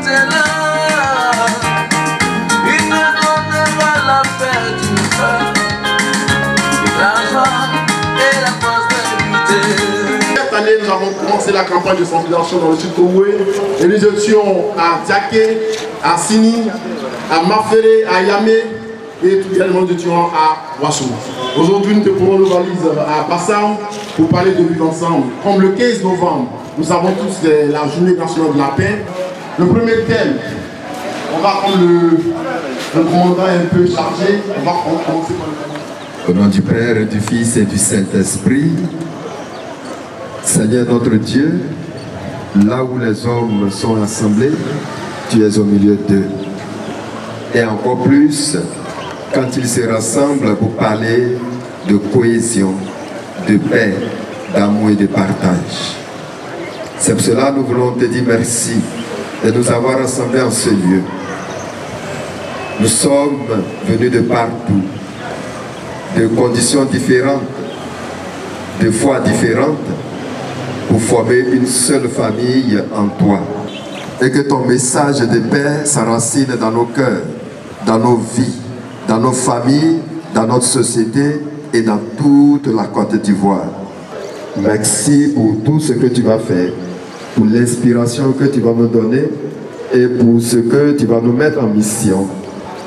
était là. Il ne donnait pas la paix du cœur, la joie et la prospérité. Cette année, nous avons commencé la campagne de sensibilisation dans le sud Congolais et nous étions à Diaké, à Sini, à Maféré, à Yamé et tout également nous étions à Ouassou. Aujourd'hui, nous déposons nos valises à Bassam pour parler de vivre ensemble. Comme le 15 novembre, nous avons tous la journée nationale de la paix. Le premier thème, on va prendre le commandant un peu chargé. On va commencer par le... Au nom du Père, et du Fils et du Saint-Esprit, Seigneur notre Dieu, là où les hommes sont assemblés, tu es au milieu d'eux. Et encore plus, quand ils se rassemblent pour parler de cohésion, de paix, d'amour et de partage. C'est pour cela que nous voulons te dire merci de nous avoir rassemblés en ce lieu. Nous sommes venus de partout, de conditions différentes, de foi différentes, pour former une seule famille en toi. Et que ton message de paix s'enracine dans nos cœurs, dans nos vies, dans nos familles, dans notre société et dans toute la Côte d'Ivoire. Merci pour tout ce que tu vas faire, pour l'inspiration que tu vas nous donner et pour ce que tu vas nous mettre en mission,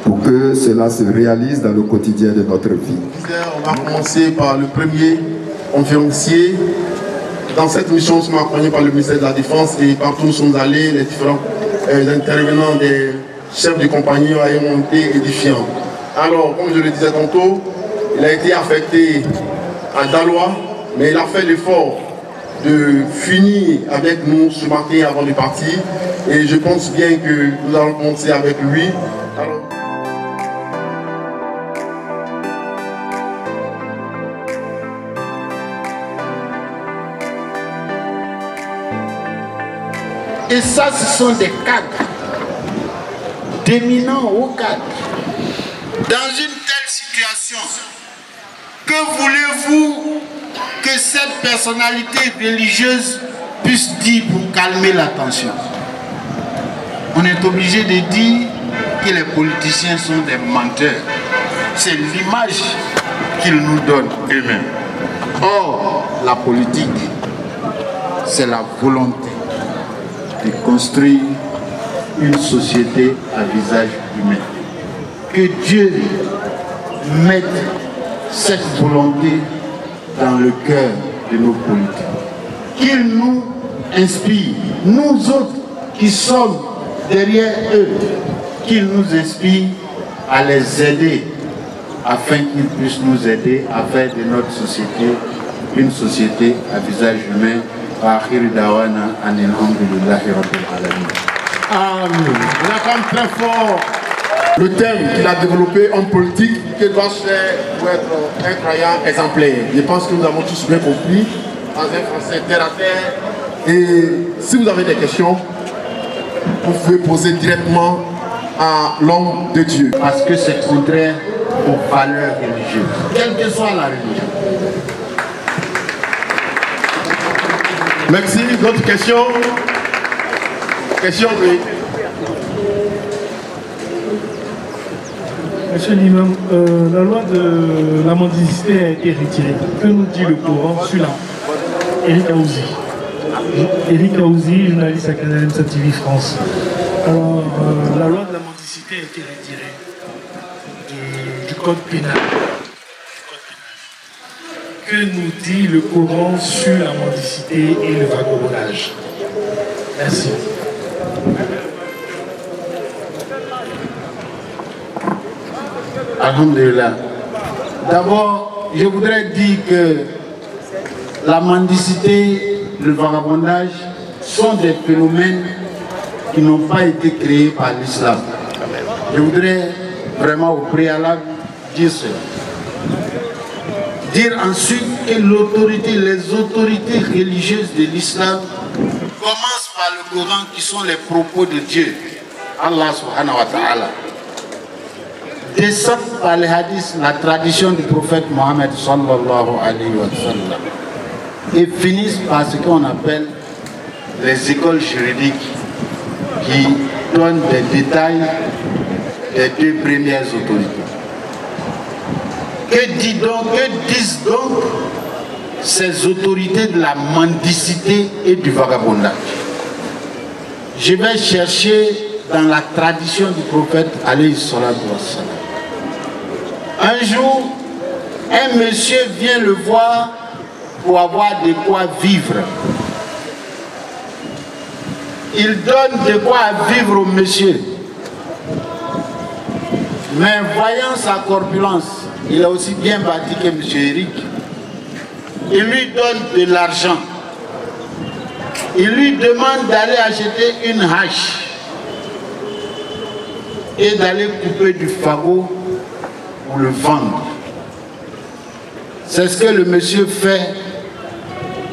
pour que cela se réalise dans le quotidien de notre vie. On va commencer par le premier conférencier. Dans cette mission, nous sommes accompagnés par le ministère de la Défense et partout où nous sommes allés, les différents intervenants des chefs de compagnie ont été édifiants. Alors, comme je le disais tantôt, il a été affecté à Daloa, mais il a fait l'effort de finir avec nous ce matin avant de partir. Et je pense bien que nous allons commencer avec lui. Alors, et ça, ce sont des cadres, d'éminents hauts cadres. Dans une telle situation, que voulez-vous que cette personnalité religieuse puisse dire pour calmer la tension? On est obligé de dire que les politiciens sont des menteurs. C'est l'image qu'ils nous donnent eux-mêmes. Or, la politique, c'est la volonté de construire une société à visage humain. Que Dieu mette cette volonté dans le cœur de nos politiques. Qu'il nous inspire, nous autres qui sommes derrière eux, qu'il nous inspire à les aider afin qu'ils puissent nous aider à faire de notre société une société à visage humain. Amen. on a quand même très fort le thème qu'il a développé en politique, que doit se faire pour être un croyant exemplaire. Je pense que nous avons tous bien compris, dans un français terre à terre. Et si vous avez des questions, vous pouvez poser directement à l'homme de Dieu. Parce que c'est contraire aux valeurs religieuses, quelle que soit la religion. Merci. D'autres questions? Question, oui. Monsieur l'imam, la loi de la mendicité a été retirée. Que nous dit le Coran sur la Eric Aouzi? Eric Aouzi, journaliste à Canal M7 TV France. Alors, la loi de la mendicité a été retirée du code pénal. Que nous dit le Coran sur la mendicité et le vagabondage? Merci. Alhamdulillah. D'abord, je voudrais dire que la mendicité, le vagabondage sont des phénomènes qui n'ont pas été créés par l'islam. Je voudrais vraiment au préalable dire cela. Dire ensuite que l'autorité, les autorités religieuses de l'islam commencent par le Coran qui sont les propos de Dieu, Allah subhanahu wa ta'ala. Descendent par les hadiths, la tradition du prophète Mohammed sallallahu alayhi wa sallam. Et finissent par ce qu'on appelle les écoles juridiques qui donne des détails des deux premières autorités. Que disent donc ces autorités de la mendicité et du vagabondage? Je vais chercher dans la tradition du prophète alayhi salatu wassalam. Un jour, un monsieur vient le voir pour avoir de quoi vivre. Il donne de quoi vivre au monsieur. Mais voyant sa corpulence, il est aussi bien bâti que M. Eric. Il lui donne de l'argent. Il lui demande d'aller acheter une hache et d'aller couper du fagot pour le vendre. C'est ce que le monsieur fait.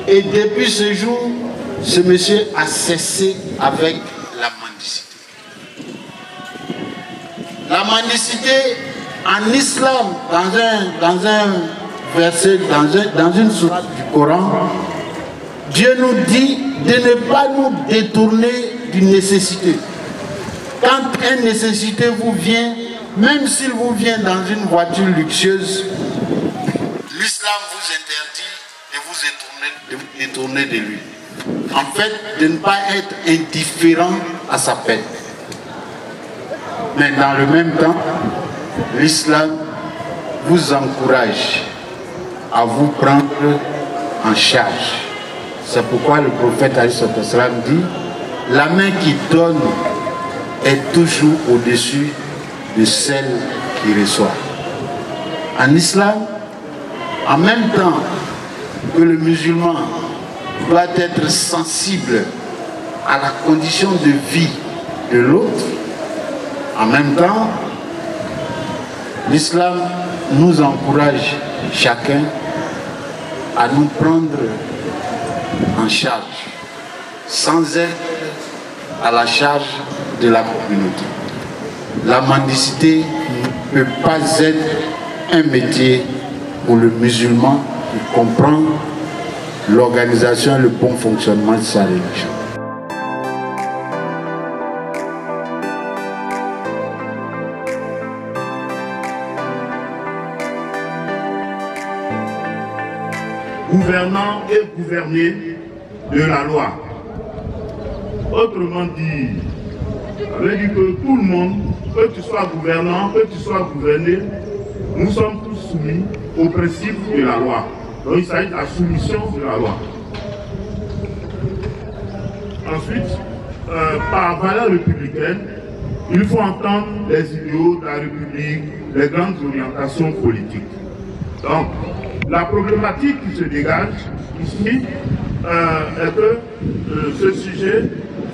Et depuis ce jour, ce monsieur a cessé avec la mendicité. La mendicité en islam, dans un verset, dans une sourate du Coran, Dieu nous dit de ne pas nous détourner d'une nécessité. Quand une nécessité vous vient, même s'il vous vient dans une voiture luxueuse, l'islam vous interdit de vous détourner de lui. En fait, de ne pas être indifférent à sa peine. Mais dans le même temps, l'islam vous encourage à vous prendre en charge. C'est pourquoi le prophète dit, la main qui donne est toujours au-dessus de celle qui reçoit. En islam, en même temps que le musulman doit être sensible à la condition de vie de l'autre, en même temps, l'islam nous encourage chacun à nous prendre en charge, sans être à la charge de la communauté. La mendicité ne peut pas être un métier pour le musulman qui comprend l'organisation et le bon fonctionnement de sa religion. Gouvernant et gouverné de la loi. Autrement dit, ça veut dire que tout le monde, que tu sois gouvernant, que tu sois gouverné, nous sommes tous soumis au principe de la loi. Donc il s'agit de la soumission de la loi. Ensuite, par valeur républicaine, il faut entendre les idéaux de la République, les grandes orientations politiques. Donc, la problématique qui se dégage ici est que ce sujet,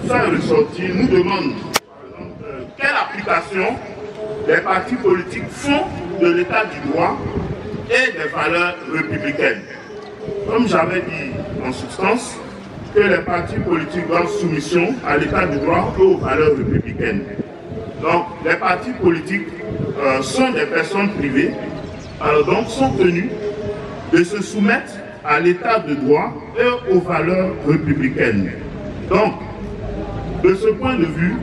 sans ressortir, nous demande par exemple, quelle application les partis politiques font de l'état du droit et des valeurs républicaines. Comme j'avais dit en substance, que les partis politiques doivent soumission à l'état du droit et aux valeurs républicaines. Donc les partis politiques sont des personnes privées, alors donc sont tenus de se soumettre à l'état de droit et aux valeurs républicaines. Donc, de ce point de vue,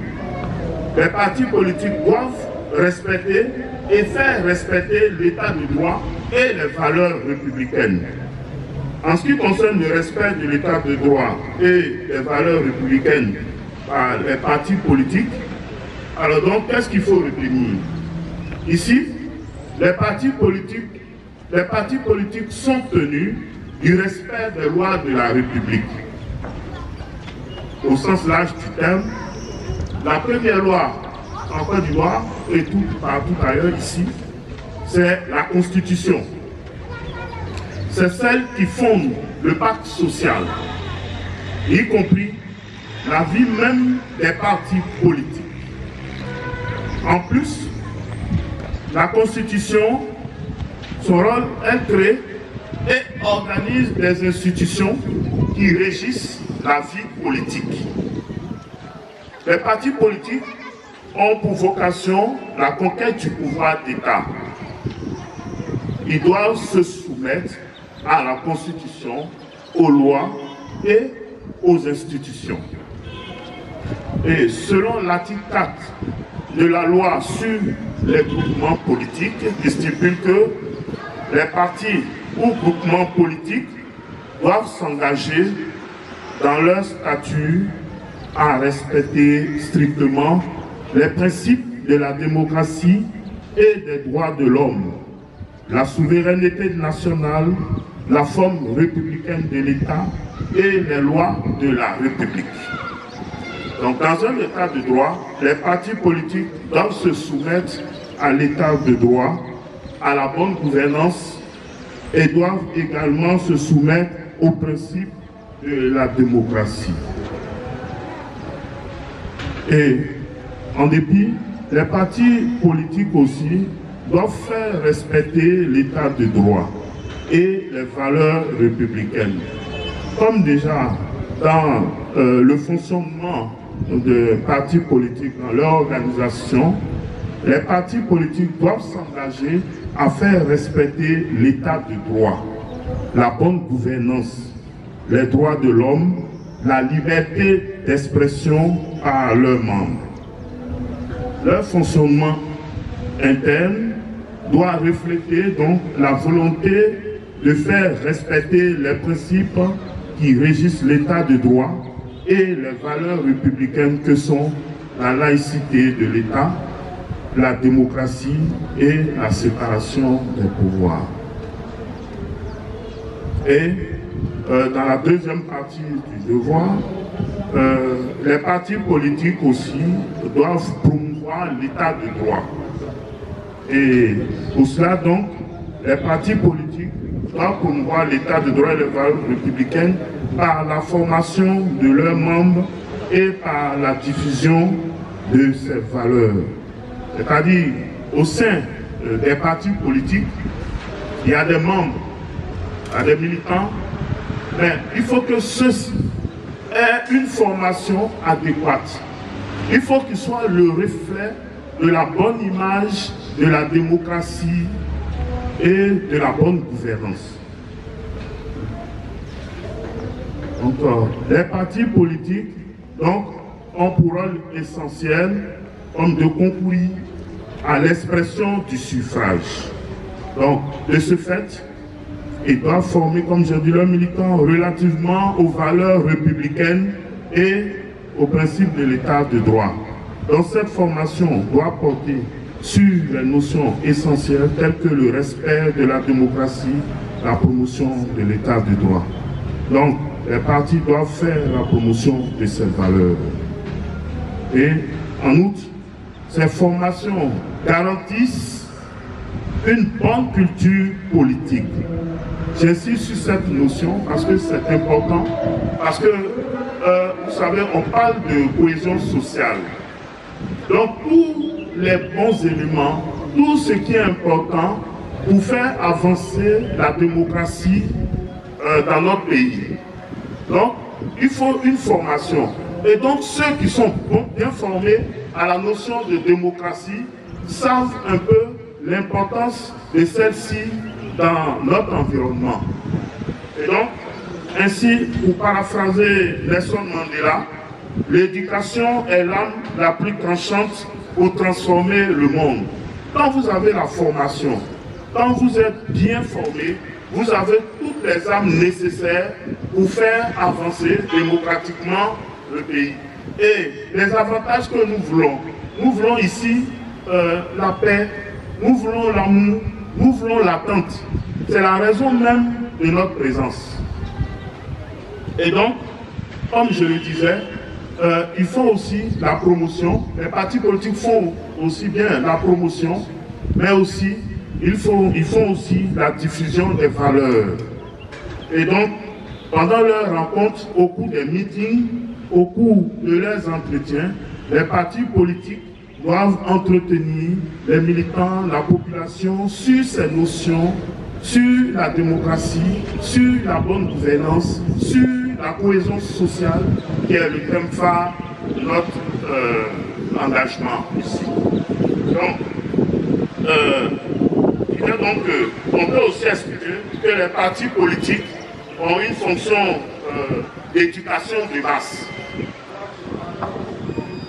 les partis politiques doivent respecter et faire respecter l'état de droit et les valeurs républicaines. En ce qui concerne le respect de l'état de droit et des valeurs républicaines par les partis politiques, alors donc, qu'est-ce qu'il faut retenir? Ici, les partis politiques sont tenus du respect des lois de la République. Au sens large du terme, la première loi en Côte d'Ivoire et partout ailleurs ici, c'est la Constitution. C'est celle qui fonde le pacte social, y compris la vie même des partis politiques. En plus, la Constitution, son rôle, elle crée et organise des institutions qui régissent la vie politique. Les partis politiques ont pour vocation la conquête du pouvoir d'État. Ils doivent se soumettre à la Constitution, aux lois et aux institutions. Et selon l'article 4 de la loi sur les groupements politiques, qui stipule que les partis ou groupements politiques doivent s'engager dans leur statut à respecter strictement les principes de la démocratie et des droits de l'homme, la souveraineté nationale, la forme républicaine de l'État et les lois de la République. Donc, dans un État de droit, les partis politiques doivent se soumettre à l'État de droit, à la bonne gouvernance et doivent également se soumettre aux principes de la démocratie. Et en dépit, les partis politiques aussi doivent faire respecter l'état de droit et les valeurs républicaines. Comme déjà dans le fonctionnement de partis politiques dans leur organisation, les partis politiques doivent s'engager à faire respecter l'état de droit, la bonne gouvernance, les droits de l'homme, la liberté d'expression par leurs membres. Leur fonctionnement interne doit refléter donc la volonté de faire respecter les principes qui régissent l'état de droit et les valeurs républicaines que sont la laïcité de l'État, la démocratie et la séparation des pouvoirs. Et dans la deuxième partie du devoir, les partis politiques aussi doivent promouvoir l'état de droit. Et pour cela donc, les partis politiques doivent promouvoir l'état de droit et les valeurs républicaines par la formation de leurs membres et par la diffusion de ces valeurs. C'est-à-dire, au sein des partis politiques, il y a des membres, il y a des militants, mais il faut que ceux-ci aient une formation adéquate. Il faut qu'ils soient le reflet de la bonne image de la démocratie et de la bonne gouvernance. Donc, les partis politiques donc, ont pour rôle essentiel de concourir à l'expression du suffrage. Donc, de ce fait, ils doivent former, comme je dis, leurs militants relativement aux valeurs républicaines et aux principes de l'état de droit. Donc, cette formation doit porter sur les notions essentielles telles que le respect de la démocratie, la promotion de l'état de droit. Donc, les partis doivent faire la promotion de ces valeurs. Et en outre, ces formations garantissent une bonne culture politique. J'insiste sur cette notion parce que c'est important, parce que, vous savez, on parle de cohésion sociale. Donc, tous les bons éléments, tout ce qui est important pour faire avancer la démocratie dans notre pays. Donc, il faut une formation. Et donc, ceux qui sont bien formés à la notion de démocratie savent un peu l'importance de celle-ci dans notre environnement. Et donc, ainsi, pour paraphraser Nelson Mandela, l'éducation est l'âme la plus tranchante pour transformer le monde. Quand vous avez la formation, quand vous êtes bien formé, vous avez toutes les armes nécessaires pour faire avancer démocratiquement le pays. Et les avantages que nous voulons ici la paix, nous voulons l'amour, nous voulons l'attente. C'est la raison même de notre présence. Et donc, comme je le disais, il faut aussi la promotion. Les partis politiques font aussi bien la promotion, mais aussi ils font aussi la diffusion des valeurs. Et donc, pendant leurs rencontres, au cours des meetings, au cours de leurs entretiens, les partis politiques doivent entretenir les militants, la population sur ces notions, sur la démocratie, sur la bonne gouvernance, sur la cohésion sociale, qui est le thème phare de notre engagement ici. Donc, on peut aussi expliquer que les partis politiques ont une fonction d'éducation de masse.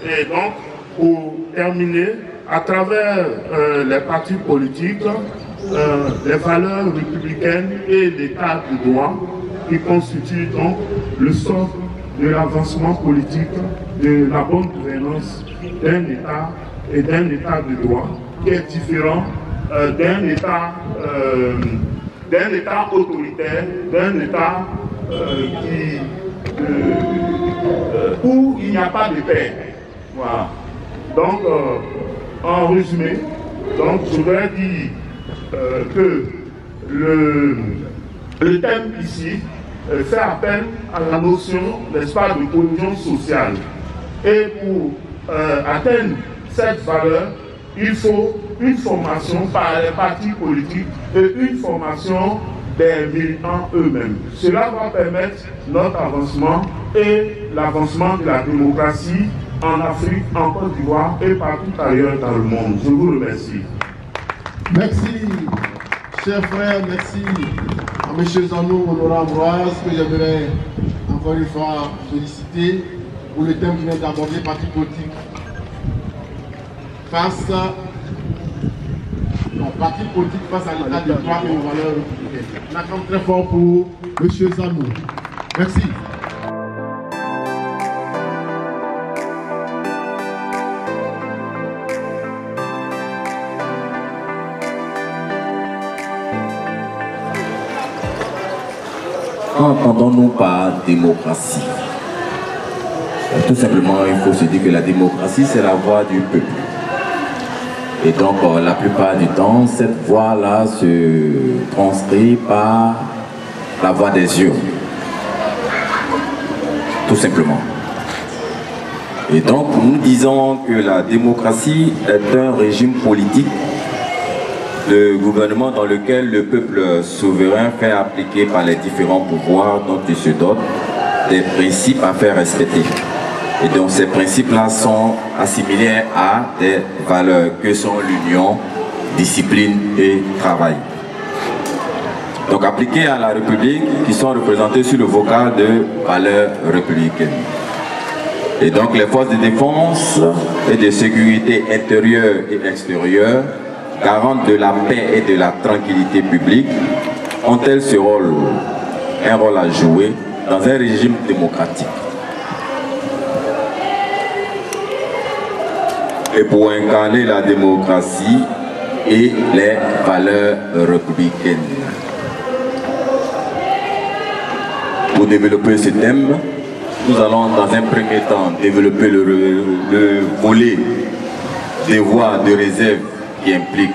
Et donc, pour terminer, à travers les partis politiques, les valeurs républicaines et l'état de droit qui constituent donc le socle de l'avancement politique, de la bonne gouvernance d'un État et d'un État de droit qui est différent d'un État autoritaire, d'un État où il n'y a pas de paix. Voilà. Donc, en résumé, donc, je voudrais dire que le thème ici fait appel à la notion, n'est-ce pas, de cohésion sociale. Et pour atteindre cette valeur, il faut une formation par les partis politiques et une formation des militants eux-mêmes. Cela va permettre notre avancement et l'avancement de la démocratie en Afrique, en Côte d'Ivoire et partout ailleurs dans le monde. Je vous remercie. Merci, chers frères, merci à M. Zanou, Honorable Ambroise, que j'aimerais encore une fois féliciter pour le thème qui vient d'aborder, parti politique face à l'état de droit et aux valeurs républicaines. On acclame très fort pour M. Zanou. Merci. Qu'entendons-nous par démocratie? Tout simplement, il faut se dire que la démocratie, c'est la voix du peuple. Et donc, la plupart du temps, cette voix-là se transcrit par la voix des urnes. Tout simplement. Et donc, nous disons que la démocratie est un régime politique de gouvernement dans lequel le peuple souverain fait appliquer par les différents pouvoirs dont il se dote des principes à faire respecter. Et donc ces principes-là sont assimilés à des valeurs que sont l'union, discipline et travail. Donc appliqués à la République qui sont représentés sur le vocal de valeurs républicaines. Et donc les forces de défense et de sécurité intérieure et extérieure, garantes de la paix et de la tranquillité publique, ont-elles ce rôle, un rôle à jouer dans un régime démocratique? Et pour incarner la démocratie et les valeurs républicaines. Pour développer ce thème, nous allons dans un premier temps développer le volet des voies de réserve qui impliquent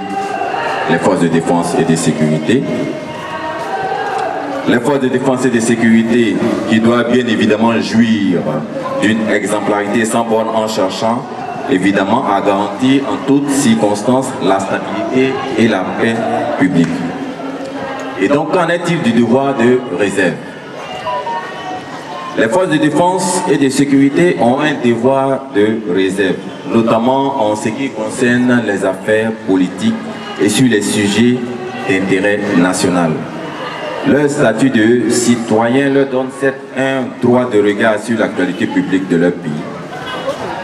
les forces de défense et de sécurité. Les forces de défense et de sécurité qui doivent bien évidemment jouir d'une exemplarité sans borne en cherchant évidemment à garantir en toutes circonstances la stabilité et la paix publique. Et donc qu'en est-il du devoir de réserve? Les forces de défense et de sécurité ont un devoir de réserve, notamment en ce qui concerne les affaires politiques et sur les sujets d'intérêt national. Leur statut de citoyen leur donne certes un droit de regard sur l'actualité publique de leur pays,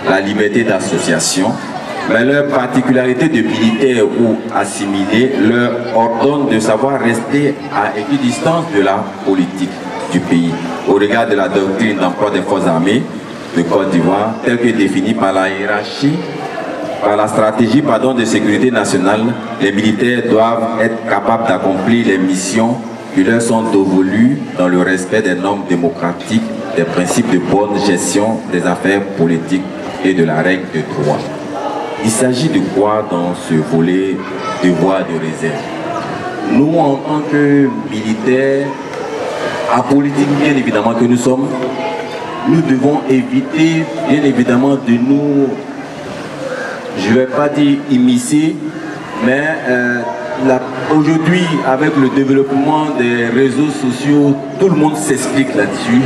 la liberté d'association, mais leur particularité de militaire ou assimilé leur ordonne de savoir rester à équidistance de la politique du pays, au regard de la doctrine d'emploi des forces armées de Côte d'Ivoire, telle que définie par la hiérarchie, par la stratégie de sécurité nationale. Les militaires doivent être capables d'accomplir les missions qui leur sont dévolues dans le respect des normes démocratiques, des principes de bonne gestion des affaires politiques et de la règle de droit. Il s'agit de quoi dans ce volet devoir de réserve? Nous, en tant que militaires, apolitiques bien évidemment que nous sommes, nous devons éviter bien évidemment de nous, je ne vais pas dire immiscer, mais aujourd'hui avec le développement des réseaux sociaux, tout le monde s'explique là-dessus,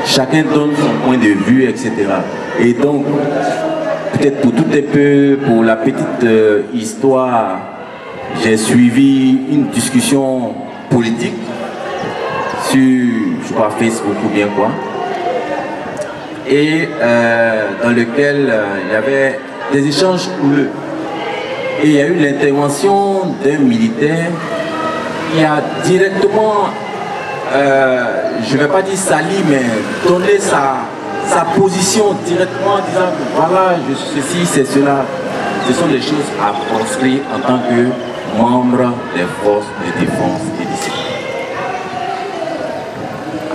chacun donne son point de vue, etc. Et donc, peut-être pour tout un peu, pour la petite histoire, j'ai suivi une discussion politique sur, je crois, Facebook ou bien quoi. et dans lequel il y avait des échanges houleux. Et il y a eu l'intervention d'un militaire qui a directement, je ne vais pas dire sali, mais donné sa position directement en disant que voilà, je suis ceci, c'est cela. Ce sont des choses à proscrire en tant que membre des forces de défense et de sécurité.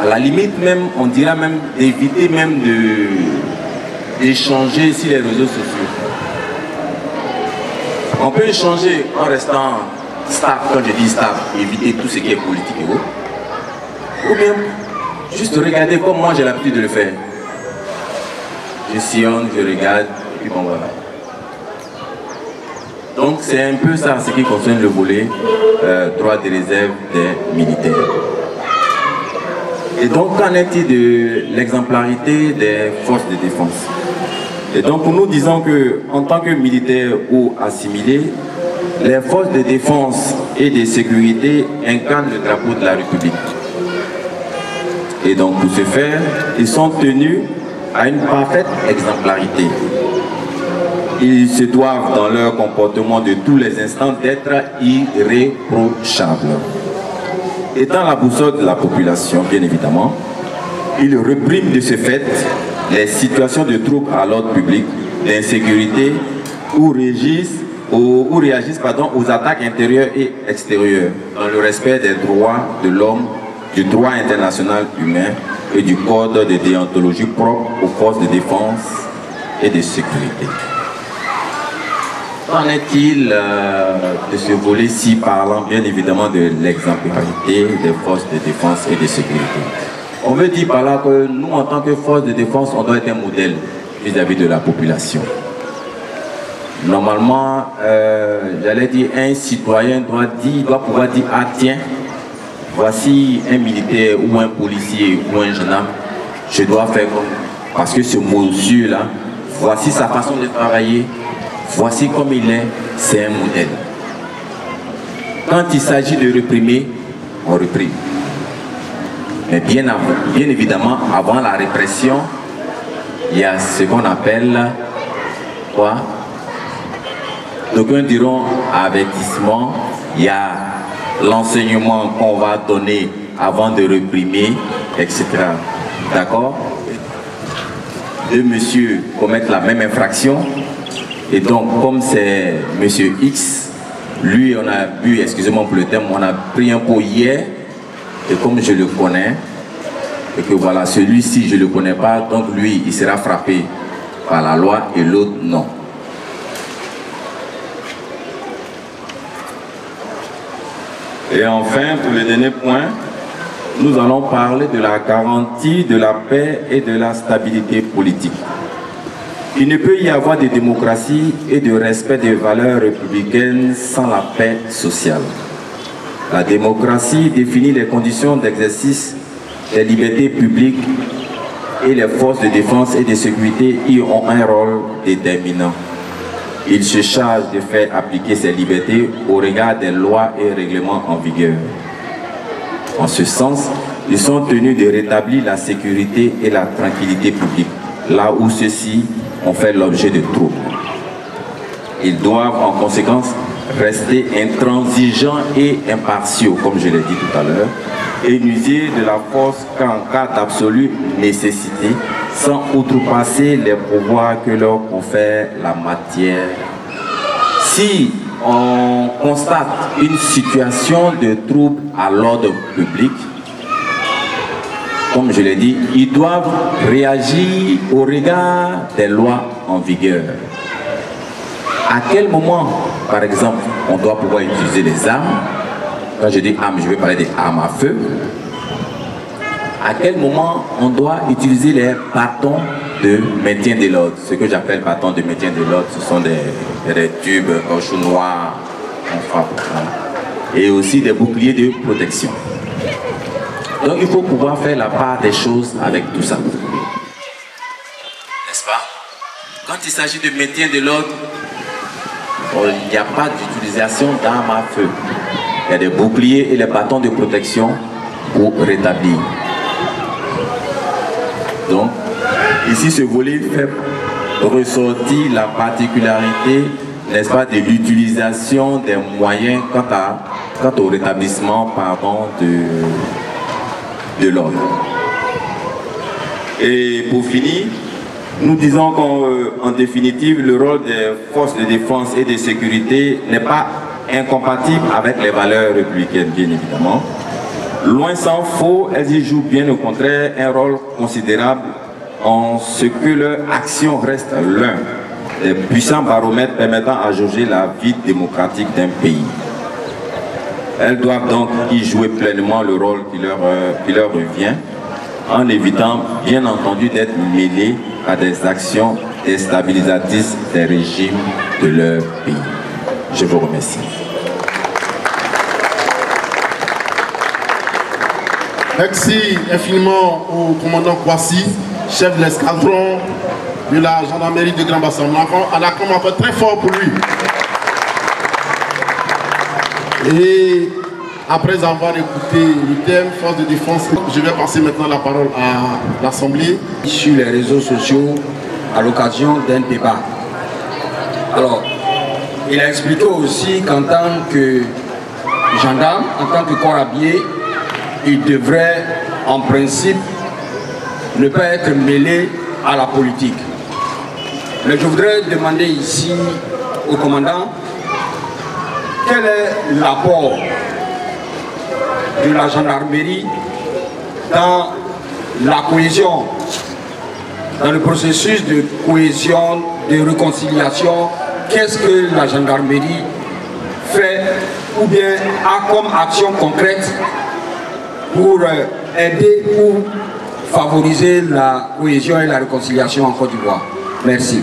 À la limite même, on dirait même d'éviter même d'échanger sur les réseaux sociaux. On peut échanger en restant stable, quand je dis stable, éviter tout ce qui est politique et autres. Ou bien juste regarder comme moi j'ai l'habitude de le faire. Je sillonne, je regarde, et puis bon voilà. Donc c'est un peu ça ce qui concerne le volet droit de réserve des militaires. Et donc qu'en est-il de l'exemplarité des forces de défense? Et donc nous disons que en tant que militaires ou assimilés, les forces de défense et de sécurité incarnent le drapeau de la République. Et donc pour ce faire, ils sont tenus à une parfaite exemplarité. Ils se doivent dans leur comportement de tous les instants d'être irréprochables. Étant la boussole de la population, bien évidemment, ils répriment de ce fait les situations de troubles à l'ordre public, d'insécurité ou réagissent aux attaques intérieures et extérieures dans le respect des droits de l'homme, du droit international humain et du code de déontologie propre aux forces de défense et de sécurité. Qu'en est-il de ce volet-ci parlant bien évidemment de l'exemplarité des forces de défense et de sécurité? On veut dire par là que nous, en tant que force de défense, on doit être un modèle vis-à-vis de la population. Normalement, j'allais dire, un citoyen doit pouvoir dire, ah tiens, voici un militaire ou un policier ou un jeune homme, je dois faire comme, parce que ce monsieur-là, voici sa façon de travailler, voici comme il est, c'est un modèle. Quand il s'agit de réprimer, on réprime. Mais bien évidemment, avant la répression, il y a ce qu'on appelle quoi? D'aucuns diront avertissement, il y a l'enseignement qu'on va donner avant de réprimer, etc. D'accord? Deux messieurs commettent la même infraction, et donc comme c'est monsieur X, lui on a bu, excusez-moi pour le terme, on a pris un pot hier, et comme je le connais, et que voilà, celui-ci je ne le connais pas, donc lui il sera frappé par la loi et l'autre non. Et enfin, pour le dernier point, nous allons parler de la garantie de la paix et de la stabilité politique. Il ne peut y avoir de démocratie et de respect des valeurs républicaines sans la paix sociale. La démocratie définit les conditions d'exercice des libertés publiques et les forces de défense et de sécurité y ont un rôle déterminant. Il se charge de faire appliquer ces libertés au regard des lois et règlements en vigueur. En ce sens, ils sont tenus de rétablir la sécurité et la tranquillité publique, là où ceux-ci ont fait l'objet de troubles. Ils doivent en conséquence rester intransigeants et impartiaux, comme je l'ai dit tout à l'heure, et n'user de la force qu'en cas d'absolue nécessité, sans outrepasser les pouvoirs que leur confère la matière. Si on constate une situation de trouble à l'ordre public, comme je l'ai dit, ils doivent réagir au regard des lois en vigueur. À quel moment, par exemple, on doit pouvoir utiliser les armes? Quand je dis armes, je vais parler des armes à feu. À quel moment on doit utiliser les bâtons de maintien de l'ordre? Ce que j'appelle bâtons de maintien de l'ordre, ce sont des tubes caoutchouc noirs, on frappe, et aussi des boucliers de protection. Donc il faut pouvoir faire la part des choses avec tout ça. N'est-ce pas? Quand il s'agit de maintien de l'ordre, il n'y a pas d'utilisation d'armes à feu. Il y a des boucliers et les bâtons de protection pour rétablir. Donc, Ici, ce volet fait ressortir la particularité, n'est-ce pas, de l'utilisation des moyens quant au rétablissement de l'ordre. Et pour finir, nous disons qu'en définitive, le rôle des forces de défense et de sécurité n'est pas incompatible avec les valeurs républicaines, bien évidemment. Loin s'en faut, elles y jouent bien au contraire un rôle considérable en ce que leur action reste l'un des puissants baromètres permettant à jauger la vie démocratique d'un pays. Elles doivent donc y jouer pleinement le rôle qui leur revient, en évitant bien entendu d'être mêlées à des actions déstabilisatrices des régimes de leur pays. Je vous remercie. Merci infiniment au commandant Kouassi, chef de l'escadron de la gendarmerie de Grand-Bassam. On acclame un peu très fort pour lui. Et après avoir écouté le thème force de défense, je vais passer maintenant la parole à l'Assemblée. Sur les réseaux sociaux, à l'occasion d'un débat. Alors, il a expliqué aussi qu'en tant que gendarme, en tant que corps habillé, il devrait en principe ne pas être mêlé à la politique. Mais je voudrais demander ici au commandant quel est l'apport de la gendarmerie dans la cohésion, dans le processus de cohésion, de réconciliation. Qu'est-ce que la gendarmerie fait ou bien a comme action concrète pour aider ou favoriser la cohésion et la réconciliation en Côte d'Ivoire? Merci.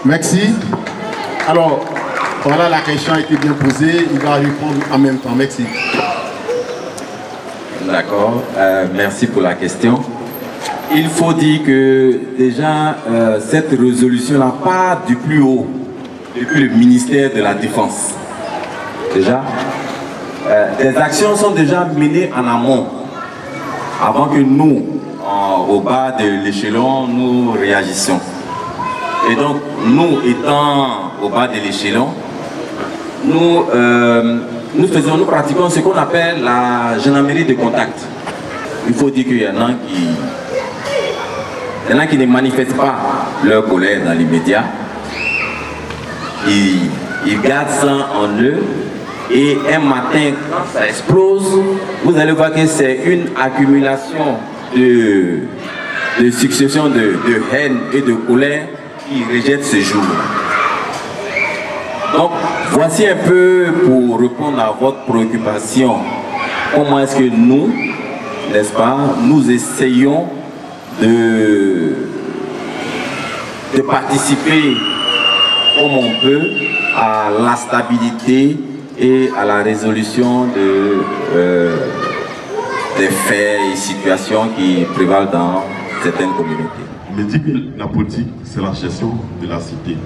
Merci. Alors, voilà, la question a été bien posée. Il va répondre en même temps. Merci. D'accord. Merci pour la question. Il faut dire que déjà, cette résolution-là part du plus haut, depuis le ministère de la Défense. Déjà, des actions sont déjà menées en amont, avant que nous, au bas de l'échelon, nous réagissions. Et donc, nous étant au bas de l'échelon, nous pratiquons ce qu'on appelle la gendarmerie de contact. Il faut dire qu'il y en a qui ne manifestent pas leur colère dans les médias. Ils gardent ça en eux. Et un matin, quand ça explose, vous allez voir que c'est une accumulation de succession de haine et de colère qui rejette ce jour. Donc, voici un peu pour répondre à votre préoccupation. Comment est-ce que nous, n'est-ce pas, nous essayons de participer comme on peut à la stabilité et à la résolution des faits et situations qui prévalent dans certaines communautés. Il me dit que la politique, c'est la gestion de la cité.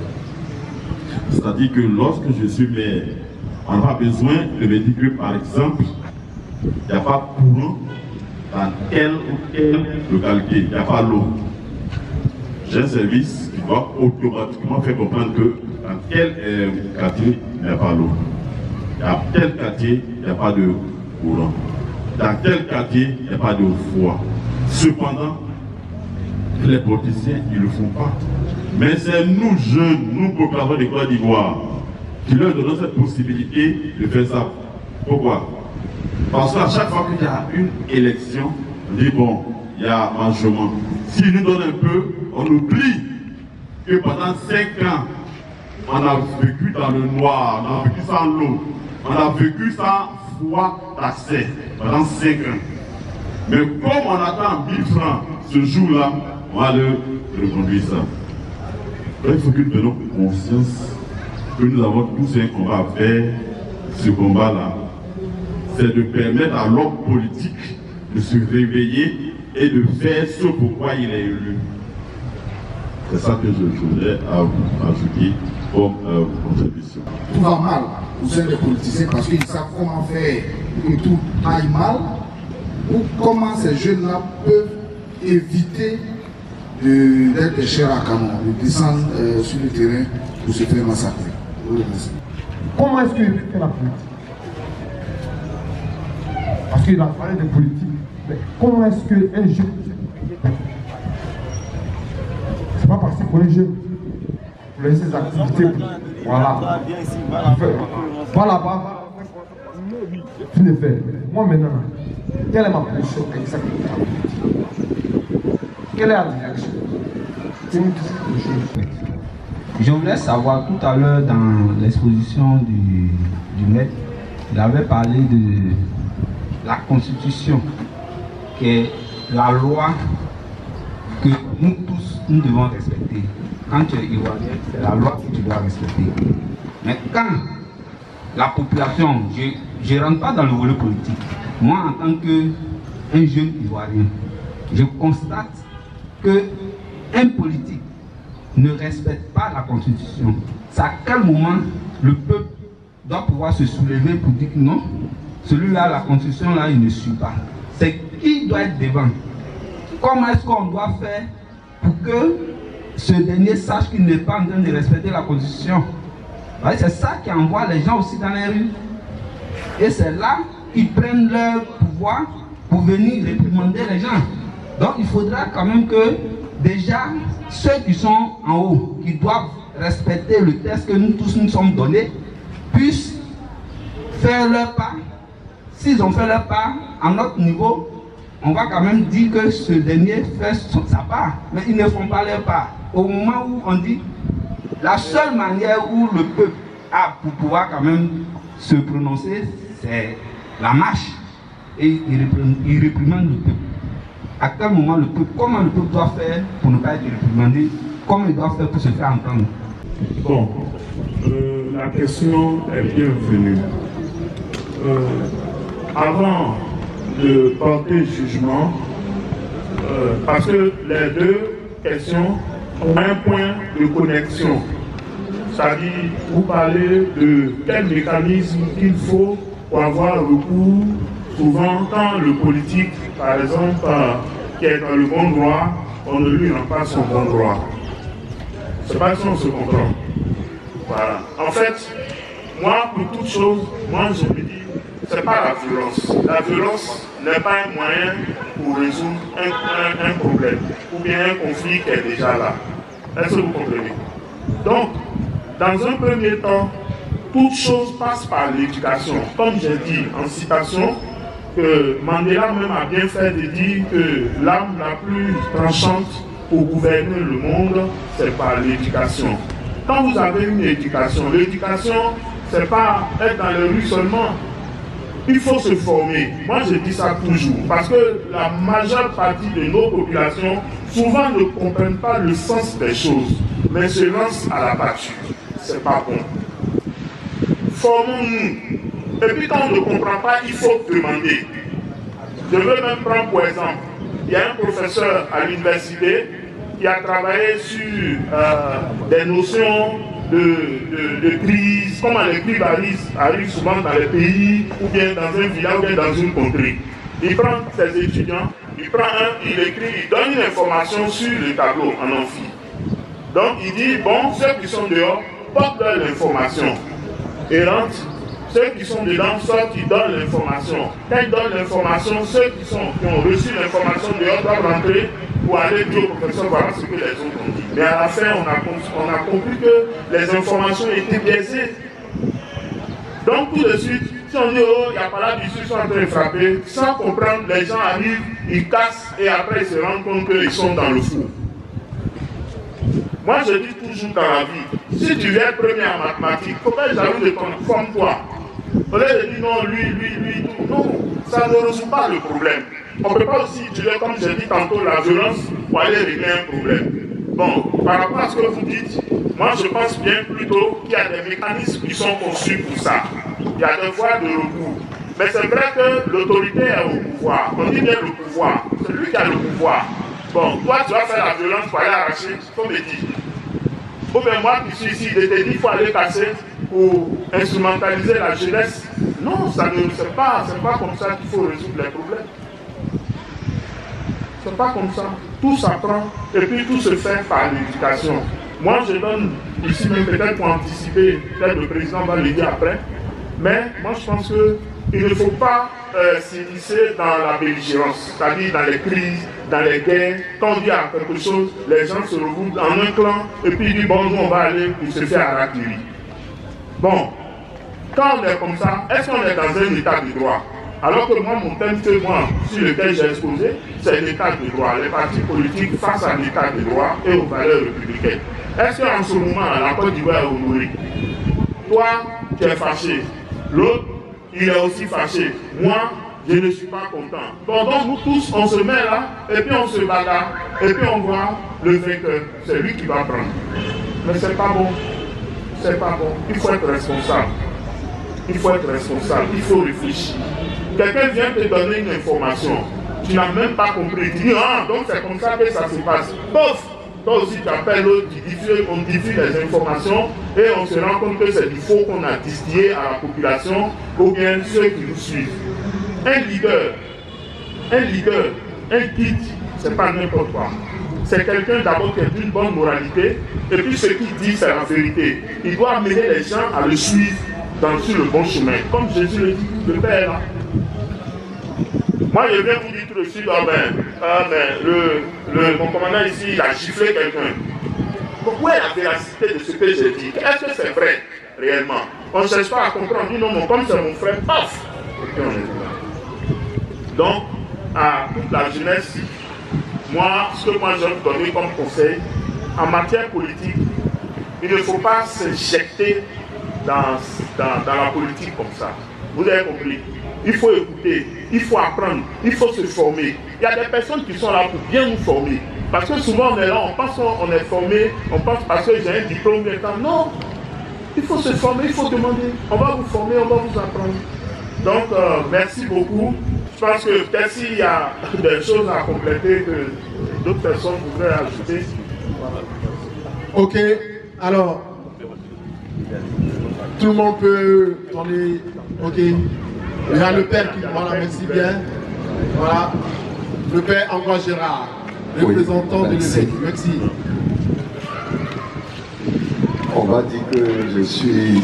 C'est-à-dire que lorsque je suis maire, on n'a pas besoin de me dire que, par exemple, il n'y a pas courant dans telle ou telle localité, il n'y a pas l'eau. J'ai un service qui doit automatiquement faire comprendre que dans tel quartier, il n'y a pas l'eau. Dans tel quartier, il n'y a pas de courant. Dans tel quartier, il n'y a pas de froid. Cependant, les politiciens, ils ne le font pas. Mais c'est nous jeunes, nous populations de Côte d'Ivoire, qui leur donnons cette possibilité de faire ça. Pourquoi? Parce qu'à chaque fois qu'il y a une élection, on dit bon, il y a mangement. S'ils nous donnent un peu, on oublie que pendant 5 ans, on a vécu dans le noir, on a vécu sans l'eau, on a vécu sans froid d'accès pendant 5 ans. Mais comme on attend 1000 francs ce jour-là, on va le reconduire ça. Il faut que nous ayons conscience que nous avons tous un combat à faire. Ce combat-là, c'est de permettre à l'homme politique de se réveiller et de faire ce pourquoi il est élu. C'est ça que je voudrais ajouter comme contribution. Tout va mal au sein des politiciens parce qu'ils savent comment faire que tout aille mal ou comment ces jeunes-là peuvent éviter d'être des chairs à canon, de descendre sur le terrain pour se faire massacrer. Je vous remercie. Comment est-ce qu'il fait la politique? Parce qu'il a parlé de politique. Mais comment est-ce qu'un jeune... C'est pas parce qu'on est jeune. Pour laisser ses activités. Voilà. Va là-bas. Tu le fais. Moi maintenant, quelle est ma position exactement? Quelle est la direction? Je voulais savoir, tout à l'heure dans l'exposition du maître, il avait parlé de la Constitution, qui est la loi que nous tous, nous devons respecter. Quand tu es ivoirien, c'est la loi que tu dois respecter. Mais quand la population, je ne rentre pas dans le volet politique, moi en tant qu'un jeune ivoirien, je constate qu'un politique ne respecte pas la Constitution. C'est à quel moment le peuple doit pouvoir se soulever pour dire que non, celui-là, la Constitution, là, il ne suit pas. C'est qui doit être devant. Comment est-ce qu'on doit faire pour que ce dernier sache qu'il n'est pas en train de respecter la Constitution? C'est ça qui envoie les gens aussi dans les rues. Et c'est là qu'ils prennent leur pouvoir pour venir réprimander les gens. Donc il faudra quand même que déjà ceux qui sont en haut, qui doivent respecter le texte que nous tous nous sommes donnés, puissent faire leur part. S'ils ont fait leur part, à notre niveau, on va quand même dire que ce dernier fait sa part, mais ils ne font pas leur part. Au moment où on dit, la seule manière où le peuple a pour pouvoir quand même se prononcer, c'est la marche. Et il réprimande le peuple. À quel moment le peuple, comment le peuple doit faire pour ne pas être réprimandé, comment il doit faire pour se faire entendre? Bon, la question est bienvenue. Avant de porter jugement, parce que les deux questions ont un point de connexion. C'est-à-dire, vous parlez de quel mécanisme il faut pour avoir recours. Souvent, quand le politique, par exemple, qui est dans le bon droit, on ne lui rend pas son bon droit. C'est pas si on se comprend. Voilà. En fait, moi, pour toute chose, moi, je me dis, c'est pas la violence. La violence n'est pas un moyen pour résoudre un problème ou bien un conflit qui est déjà là. Est-ce que vous comprenez? Donc, dans un premier temps, toute chose passe par l'éducation. Comme j'ai dit en citation, que Mandela même a bien fait de dire que l'arme la plus tranchante pour gouverner le monde, c'est par l'éducation. Quand vous avez une éducation, l'éducation, c'est pas être dans les rues seulement. Il faut se former. Moi, je dis ça toujours. Parce que la majeure partie de nos populations, souvent ne comprennent pas le sens des choses, mais se lancent à la battue. C'est pas bon. Formons-nous. Et puis quand on ne comprend pas, il faut demander. Je veux même prendre pour exemple, il y a un professeur à l'université qui a travaillé sur des notions de crise, comment les crises arrivent souvent dans les pays, ou bien dans un village, ou bien dans une contrée. Il prend ses étudiants, il prend un, il écrit, il donne une information sur le tableau en amphi. Donc il dit, bon, ceux qui sont dehors, portent l'information et rentrent. Ceux qui sont dedans sortent, ils donnent l'information. Quand ils donnent l'information, ceux qui ont reçu l'information dehors doivent rentrer pour aller dire au professeur, voilà ce que les autres ont dit. Mais à la fin, on a compris que les informations étaient biaisées. Donc tout de suite, si on dit, oh, il n'y a pas là d'issue, ils sont en train de frapper, sans comprendre, les gens arrivent, ils cassent et après ils se rendent compte qu'ils sont dans le four. Moi je dis toujours dans la vie, si tu viens premier en mathématiques, il faut pas jaloux de ton forme-toi. Au lieu de dire non, lui, tout. Non, ça ne résout pas le problème. On ne peut pas aussi utiliser, comme j'ai dit tantôt, la violence pour aller régler un problème. Bon, par rapport à ce que vous dites, moi je pense bien plutôt qu'il y a des mécanismes qui sont conçus pour ça. Il y a des voies de recours. Mais c'est vrai que l'autorité est au pouvoir. On dit bien le pouvoir. C'est lui qui a le pouvoir. Bon, toi tu vas faire la violence pour aller arracher, il faut me dire. Ou bien moi qui suis ici, je te dis qu'il faut aller casser pour instrumentaliser la jeunesse. Non, c'est pas comme ça qu'il faut résoudre les problèmes. C'est C'est pas comme ça. Tout s'apprend et puis tout se fait par l'éducation. Moi, je donne ici même peut-être pour anticiper, peut-être le président va le dire après, mais moi je pense qu'il ne faut pas s'initier dans la belligérance, c'est-à-dire dans les crises, dans les guerres. Quand on dit à quelque chose, les gens se regroupent en un clan et puis ils disent bon, nous on va aller pour se faire harakiri. Bon, quand on est comme ça, est-ce qu'on est dans un état de droit? Alors que moi, mon thème sur lequel j'ai exposé, c'est l'état de droit, les partis politiques face à l'état de droit et aux valeurs républicaines. Est-ce qu'en ce moment, la Côte d'Ivoire est honorée? Toi, tu es fâché. L'autre, il est aussi fâché. Moi, je ne suis pas content. Donc nous tous, on se met là, et puis on se bagarre, et puis on voit le vainqueur. C'est lui qui va prendre. Mais c'est pas bon. C'est pas bon. Il faut être responsable. Il faut être responsable. Il faut réfléchir. Quelqu'un vient te donner une information. Tu n'as même pas compris. Tu dis, ah, donc c'est comme ça que ça se passe. Pof! Toi aussi, tu appelles l'autre, on diffuse les informations et on se rend compte que c'est du faux qu'on a distillé à la population ou bien ceux qui nous suivent. Un leader, un guide, c'est pas n'importe quoi. C'est quelqu'un d'abord qui a d'une bonne moralité et puis ce qu'il dit, c'est la vérité. Il doit amener les gens à le suivre sur le bon chemin. Comme Jésus le dit, le Père là. Moi, je viens vous dire tout de suite, mon commandant ici, il a giflé quelqu'un. Où est la véracité de ce que j'ai dit? Est-ce que c'est vrai, réellement? On ne cherche pas à comprendre. On dit non, comme c'est mon frère, paf! Et puis on est là. Donc, à toute la jeunesse, moi, ce que moi je vais donner comme conseil, en matière politique, il ne faut pas s'injecter dans la politique comme ça. Vous avez compris? Il faut écouter, il faut apprendre, il faut se former. Il y a des personnes qui sont là pour bien nous former. Parce que souvent on est là, on pense qu'on est formé, on pense parce que j'ai un diplôme de temps. Non, il faut se former, il faut demander. On va vous former, on va vous apprendre. Donc, merci beaucoup. Je pense que peut-être s'il y a des choses à compléter que d'autres personnes voudraient ajouter. Voilà. Ok, alors, tout le monde peut donner, ok. Il y a le père qui, voilà, merci bien. Voilà, le père Antoine Gérard, représentant de l'évêque. Merci. On va dire que je suis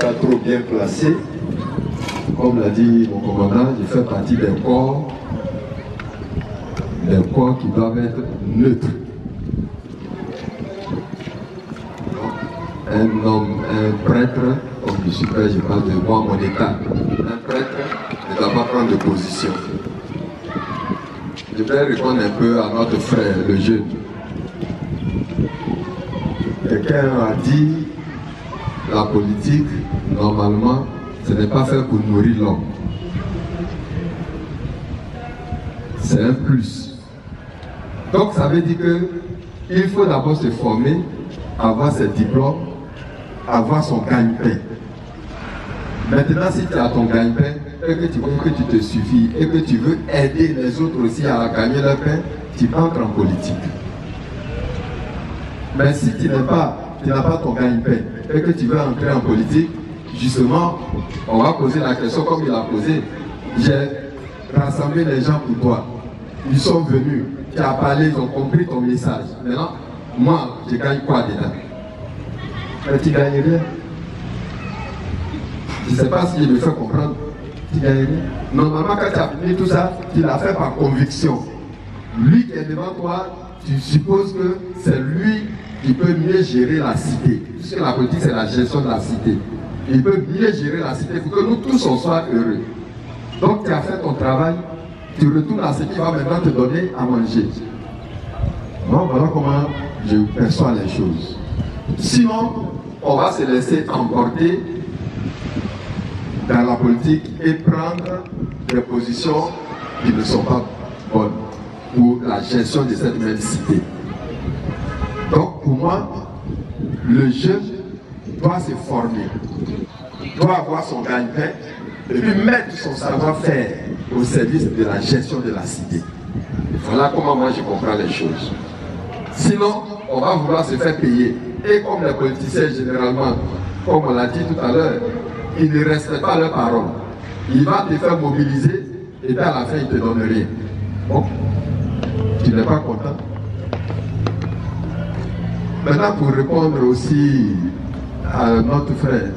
pas trop bien placé. Comme l'a dit mon commandant, je fais partie d'un corps qui doivent être neutres. Un homme, un prêtre, comme je suis prêtre, je parle de moi, mon état. Un prêtre ne doit pas prendre de position. Je vais répondre un peu à notre frère, le jeune. Quelqu'un a dit, la politique, normalement, ce n'est pas fait pour nourrir l'homme. C'est un plus. Donc ça veut dire qu'il faut d'abord se former, avoir ses diplômes, avoir son gagne-pain. Maintenant, si tu as ton gagne-pain et que tu veux que tu te suffis et que tu veux aider les autres aussi à gagner leur pain, tu entres en politique. Mais si tu n'as pas ton gagne-pain et que tu veux entrer en politique, justement, on va poser la question comme il a posé. J'ai rassemblé les gens pour toi. Ils sont venus, tu as parlé, ils ont compris ton message. Maintenant, moi, je gagne quoi dedans? Mais tu gagnes rien. Je ne sais pas si je me fais comprendre. Tu gagnes rien. Normalement, quand tu as fini tout ça, tu l'as fait par conviction. Lui qui est devant toi, tu supposes que c'est lui qui peut mieux gérer la cité. Puisque la politique, c'est la gestion de la cité. Il peut mieux gérer la cité pour que nous tous on soit heureux. Donc tu as fait ton travail, tu retournes à ce qui va maintenant te donner à manger. Donc voilà comment je perçois les choses. Sinon, on va se laisser emporter dans la politique et prendre des positions qui ne sont pas bonnes pour la gestion de cette même cité. Donc pour moi, le jeune doit se former, doit avoir son gagne-pain et puis mettre son savoir-faire au service de la gestion de la cité. Voilà comment moi je comprends les choses. Sinon, on va vouloir se faire payer. Et comme les politiciens généralement, comme on l'a dit tout à l'heure, ils ne respectent pas leurs paroles. Il va te faire mobiliser et puis à la fin il ne te donne rien. Bon. Tu n'es pas content. Maintenant, pour répondre aussi à notre frère,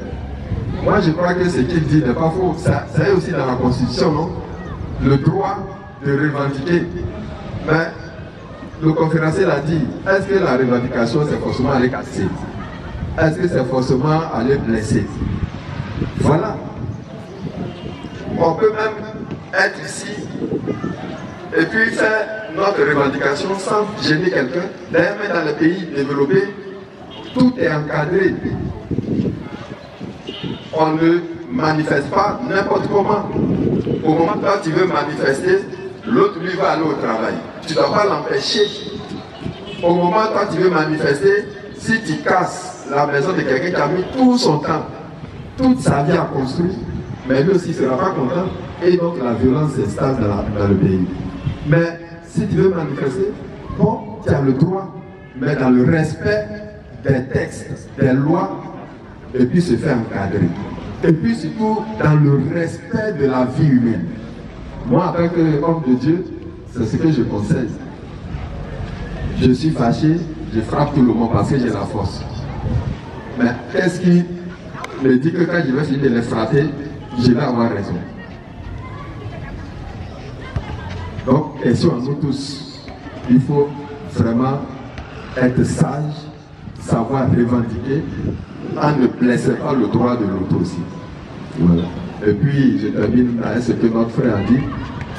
moi je crois que ce qu'il dit n'est pas faux. Ça est aussi dans la Constitution, non? Le droit de revendiquer. Mais le conférencier l'a dit, est-ce que la revendication c'est forcément aller casser? Est-ce que c'est forcément aller blesser? Voilà. On peut même être ici et puis faire notre revendication sans gêner quelqu'un. D'ailleurs, même dans les pays développés, tout est encadré. On ne manifeste pas n'importe comment. Au moment où tu veux manifester, l'autre lui va aller au travail. Tu ne dois pas l'empêcher. Au moment où tu veux manifester, si tu casses la maison de quelqu'un qui a mis tout son temps, toute sa vie à construire, mais lui aussi ne sera pas content. Et donc la violence s'installe dans le pays. Mais si tu veux manifester, bon, tu as le droit, mais dans le respect des textes, des lois, et puis se faire encadrer. Et puis surtout dans le respect de la vie humaine. Moi, en tant qu'homme de Dieu, c'est ce que je conseille. Je suis fâché, je frappe tout le monde parce que j'ai la force. Mais qu'est-ce qui me dit que quand je vais finir de les frapper, je vais avoir raison? Donc, question à nous tous. Il faut vraiment être sage, savoir revendiquer, en ne blessant pas le droit de l'autre aussi. Voilà. Et puis, je termine avec ce que notre frère a dit.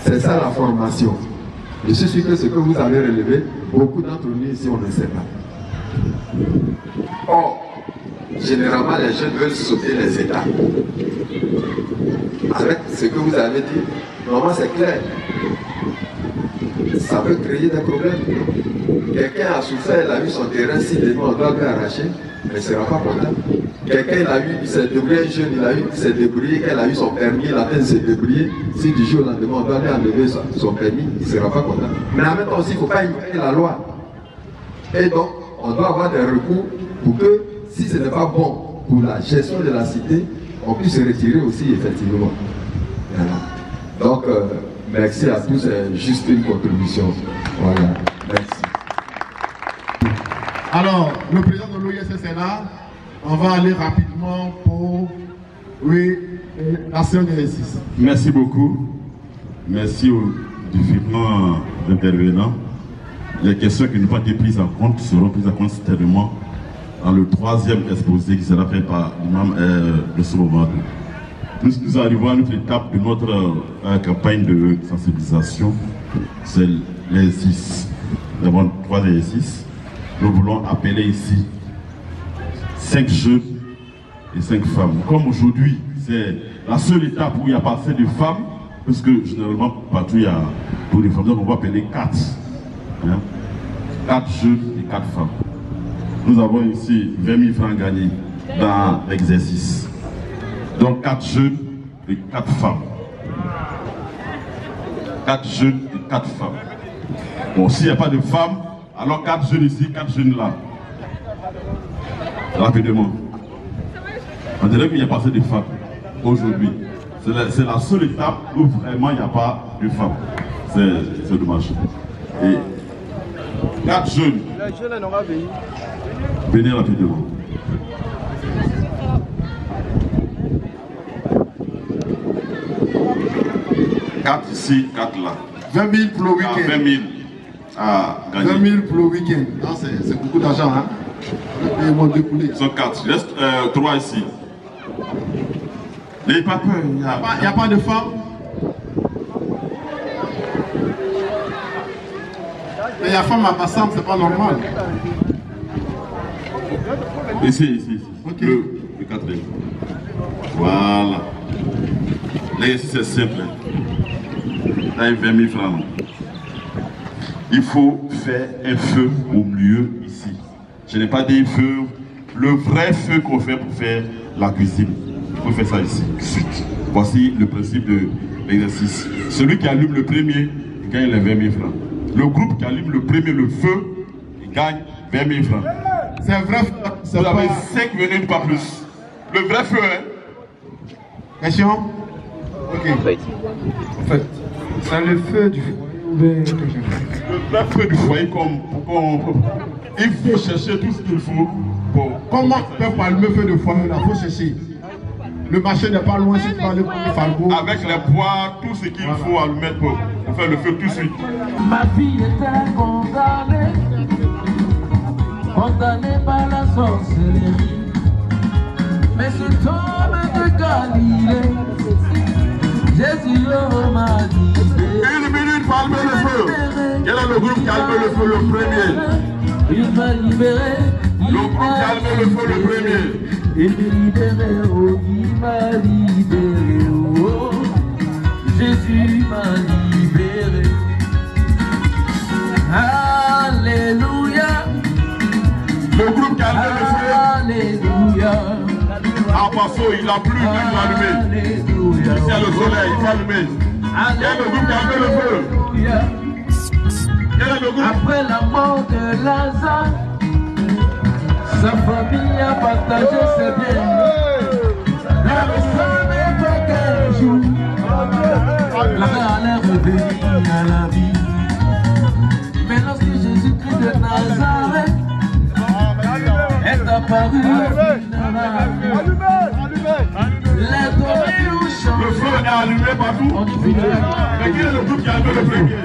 C'est ça la formation. Je suis sûr que ce que vous avez relevé, beaucoup d'entre nous ici, on ne sait pas. Or, généralement, les jeunes veulent sauter les États. Avec ce que vous avez dit, normalement c'est clair. Ça peut créer des problèmes. Quelqu'un a souffert, il a eu son terrain, si les gens doivent lui arracher, mais il ne sera pas content. Quelqu'un il s'est débrouillé jeune, il s'est débrouillé, qu'elle a eu son permis, il a peine s'est débrouillé. Si du jour au lendemain on doit lui enlever son permis, il ne sera pas content. Mais en même temps aussi, il ne faut pas ignorer la loi. Et donc, on doit avoir des recours pour que, si ce n'est pas bon pour la gestion de la cité, on puisse se retirer aussi effectivement. Voilà. Donc, merci à tous, c'est juste une contribution. Voilà, merci. Alors, le président de l'OISS est là. On va aller rapidement pour la séance d'exercice. Merci beaucoup. Merci aux différents intervenants. Les questions qui n'ont pas été prises en compte seront prises en compte certainement dans le troisième exposé qui sera fait par l'imam de ce moment. Nous arrivons à notre étape de notre campagne de sensibilisation. C'est l'exercice. Nous avons 3 exercices. Nous voulons appeler ici 5 jeunes et 5 femmes. Comme aujourd'hui, c'est la seule étape où il n'y a pas assez de femmes, parce que généralement, partout il y a pour les femmes, donc on va appeler 4. Hein? 4 jeunes et 4 femmes. Nous avons ici 20 000 francs gagnés dans l'exercice. Donc 4 jeunes et 4 femmes. 4 jeunes et 4 femmes. Bon, s'il n'y a pas de femmes, alors 4 jeunes ici, 4 jeunes là. Rapidement. On dirait qu'il n'y a pas assez de femmes aujourd'hui. C'est la seule étape où vraiment il n'y a pas de femmes. C'est dommage. Et 4 jeunes. Venez rapidement. Quatre ici, 4 là. 20 000 pour le week-end. 20 000 à gagner. 20 000 pour le week-end. C'est beaucoup d'argent, hein. Ils vont découler. Ils sont 4. Il reste 3 ici. N'ayez pas peur. Il n'y a pas de femmes. Mais il y a femme à Bassam, c'est pas normal. Ici. Okay. Le 4e. Voilà. L'exercice est simple. Là, il y a 20 000 francs. Il faut faire un feu au milieu ici. Je n'ai pas dit feu, le vrai feu qu'on fait pour faire la cuisine. Il faut faire ça ici. Voici le principe de l'exercice. Celui qui allume le premier, il gagne les 20 000 francs. Le groupe qui allume le premier, le feu, il gagne 20 000 francs. C'est un vrai feu. Vous avez 5 venus, pas plus. Le vrai feu, hein? Question? Ok. En fait, c'est le feu du foyer Le feu du foyer, il faut chercher tout ce qu'il faut. Comment faire pour allumer le feu de foyer? Il faut chercher. Le marché n'est pas loin si tu vas aller pour le Falco. Avec les poids, tout ce qu'il faut allumer pour faire le feu tout de suite. Ma fille était condamnée par la sorcellerie. Mais ce homme de Galilée, Jésus m'a libéré. Une minute pour allumer le feu. Quel est le groupe qui a allumé le feu le premier? Il m'a libéré. Le groupe qui a allumé le feu le premier. Il m'a libéré, oh, il m'a libéré, oh, Jésus m'a libéré. Alléluia. Le groupe qui a allumé le feu. Alléluia. Ah, parce qu'il a plu, il faut allumer. Alléluia. Ici, il y a le soleil, il faut allumer. Quel est le groupe qui a allumé le feu? Quel est le groupe? Après la mort de Lazare, sa famille a partagé ses biens. La personne n'est pas qu'un jour. La mère allait revenir à la vie. Mais lorsque Jésus-Christ de Nazareth est apparu, les dorés nous chantent. Le feu est allumé partout. Mais quel est le groupe qui a allumé le premier?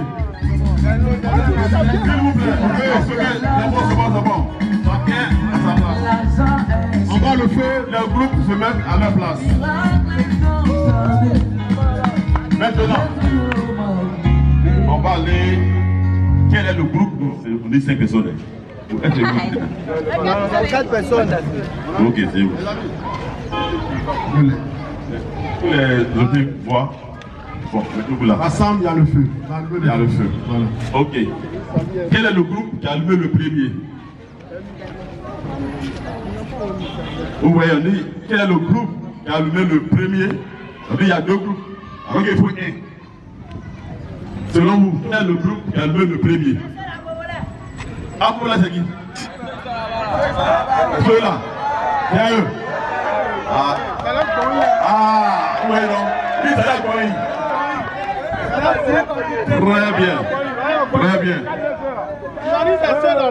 S'il vous plaît, d'abord, c'est bon. On va le feu, les groupes se mettent à leur place. Maintenant, on va aller. Quel est le groupe? On dit 5 personnes. 4 personnes. Ok, c'est où? Tous les autres voient. Bon, mettez-vous là. Ensemble, il y a le feu. Il y a le feu. Voilà. Ok. Quel est le groupe qui a allumé le premier? Vous voyez, on dit, quel est le groupe qui a allumé le premier? On dit, il y a 2 groupes. Alors il faut 1. Selon vous, quel est le groupe qui a allumé le premier? Ah, pour là, c'est qui? Ceux là. C'est eux. Ah, ouais, non. Qui c'est là, Très bien. Très bien.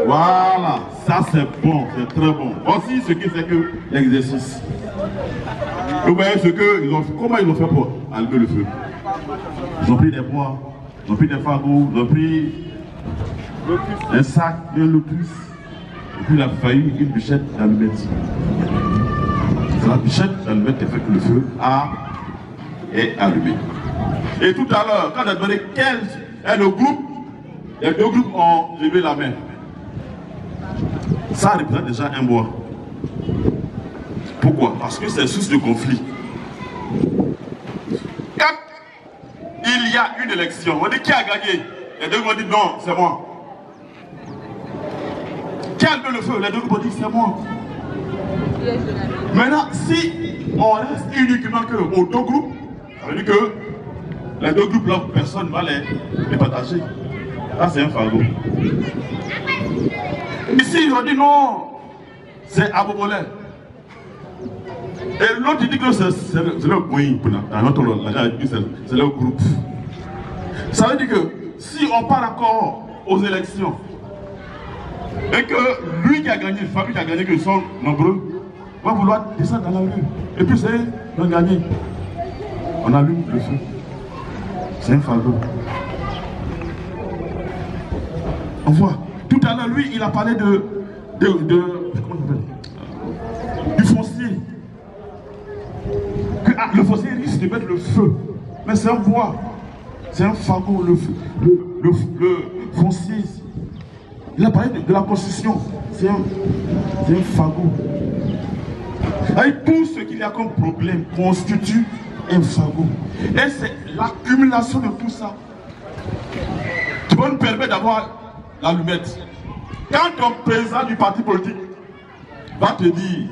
Voilà, ça c'est bon, c'est très bon. Voici ce que c'est que l'exercice. Vous voyez ce que ils ont fait, comment ils ont fait pour allumer le feu? Ils ont pris des bois, ils ont pris des fagots, ils ont pris un sac, un lotus, et puis il a fallu une bûchette d'allumette. C'est la bûchette d'allumette qui a fait que le feu est allumé. Et tout à l'heure, quand on a demandé quel est le groupe, les 2 groupes ont levé la main. Ça représente déjà un bois. Pourquoi? Parce que c'est source de conflit. Quand il y a une élection, on dit qui a gagné? Les 2 groupes ont dit non, c'est moi. Qui a levé le feu? Les 2 groupes ont dit c'est moi. Maintenant, si on reste uniquement aux 2 groupes, ça veut dire que les 2 groupes là, personne ne va les partager. Là, c'est un fardeau. Ici, ils ont dit non, c'est Abobolé. Et l'autre dit que c'est le bruit. Dans notre langage, c'est le groupe. Ça veut dire que si on part encore aux élections et que lui qui a gagné, la famille qui a gagné, qu'ils sont nombreux, va vouloir descendre dans la rue. Et puis c'est ils ont gagné. On allume le feu. C'est un fardeau. On voit. Tout à l'heure, lui, il a parlé comment on appelle? Du foncier. Que, le foncier risque de mettre le feu. Mais c'est un bois. C'est un fagot, le foncier. Il a parlé de la construction. C'est un fagot. Et tout ce qu'il y a comme problème constitue un fagot. Et c'est l'accumulation de tout ça qui va nous permettre d'avoir l'allumette. Quand ton président du parti politique va te dire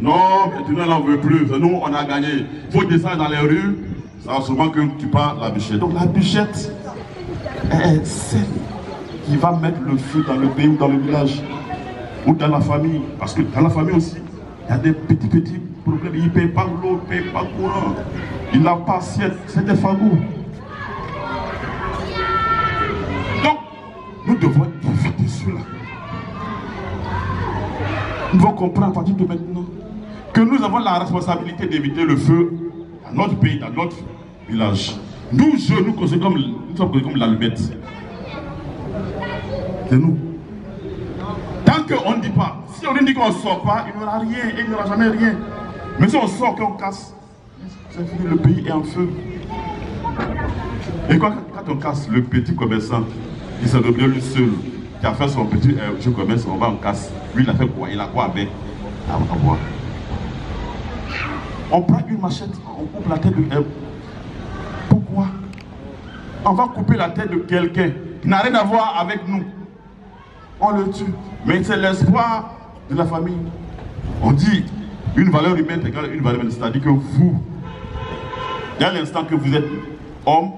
non, maintenant on n'en veut plus, nous on a gagné, il faut descendre dans les rues, ça va souvent que tu parles la bûchette. Donc la bûchette est celle qui va mettre le feu dans le pays ou dans le village ou dans la famille. Parce que dans la famille aussi, il y a des petits problèmes, il ne paye pas l'eau, il ne paye pas le courant, il n'a pas assiette, c'est des fagots. Nous devons éviter cela. Nous devons comprendre à partir de maintenant que nous avons la responsabilité d'éviter le feu dans notre pays, dans notre village. Nous, jeunes, nous sommes comme l'allumette. C'est nous. Tant qu'on ne dit pas, si on ne dit qu'on ne sort pas, il n'y aura rien, il n'y aura jamais rien. Mais si on sort, qu'on casse, c'est fini, le pays est en feu. Et quand on casse, le petit commerçant, il se rebelle lui seul, qui a fait son petit jeu commerce, on va en casse. Lui, il a fait quoi? Il a quoi avec? À voir. On prend une machette, on coupe la tête de quelqu'un. Pourquoi? On va couper la tête de quelqu'un qui n'a rien à voir avec nous. On le tue. Mais c'est l'espoir de la famille. On dit une valeur humaine égale une valeur humaine. C'est-à-dire que vous, dès l'instant que vous êtes homme,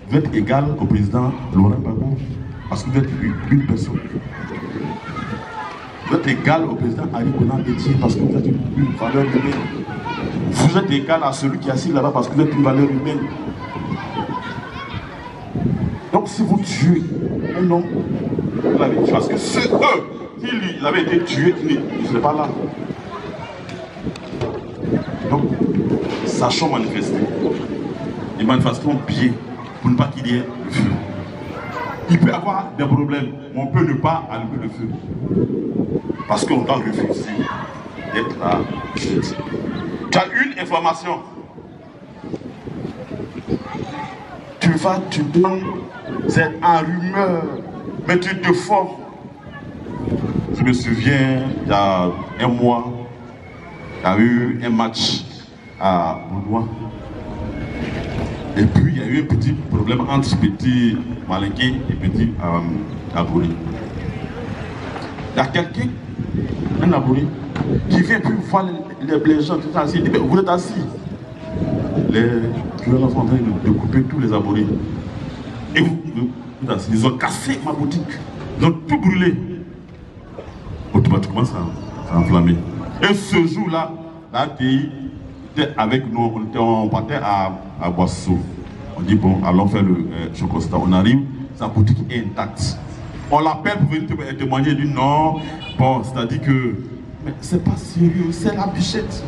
vous êtes égal au président Laurent Gbagbo. Parce que vous êtes une personne. Vous êtes égal au président Ali Konan Bédié parce que vous êtes une valeur humaine. Vous êtes égal à celui qui est assis là-bas parce que vous êtes une valeur humaine. Donc si vous tuez un homme, vous l'avez tué parce que c'est eux qui ils avaient été tués, ils ne seraient pas là. Donc, sachons manifester. Et manifestons bien pour ne pas qu'il y ait le feu. Il peut y avoir des problèmes, mais on peut ne pas allumer le feu. Parce qu'on doit refuser d'être là. Tu as une information. Tu donnes, c'est en rumeur, mais tu te formes. Je me souviens, il y a un mois, il y a eu un match à Boulogne. Et puis il y a eu un petit problème entre petit Malingué et petit Abouri. Il y a quelqu'un, un Abouri, qui vient puis voir les gens tout assis. Il dit, mais vous êtes assis. Les tueurs sont en train de couper tous les Abouris. Et vous êtes assis. Ils ont cassé ma boutique. Ils ont tout brûlé. Automatiquement, ça a enflammé. Et ce jour-là, la TI était avec nous, on partait à Boisseau. On dit, bon, allons faire le Chocostar. On arrive, sa boutique est intacte. On l'appelle pour venir témoigner. Il dit, non, bon, c'est-à-dire que, mais c'est pas sérieux, c'est la bichette.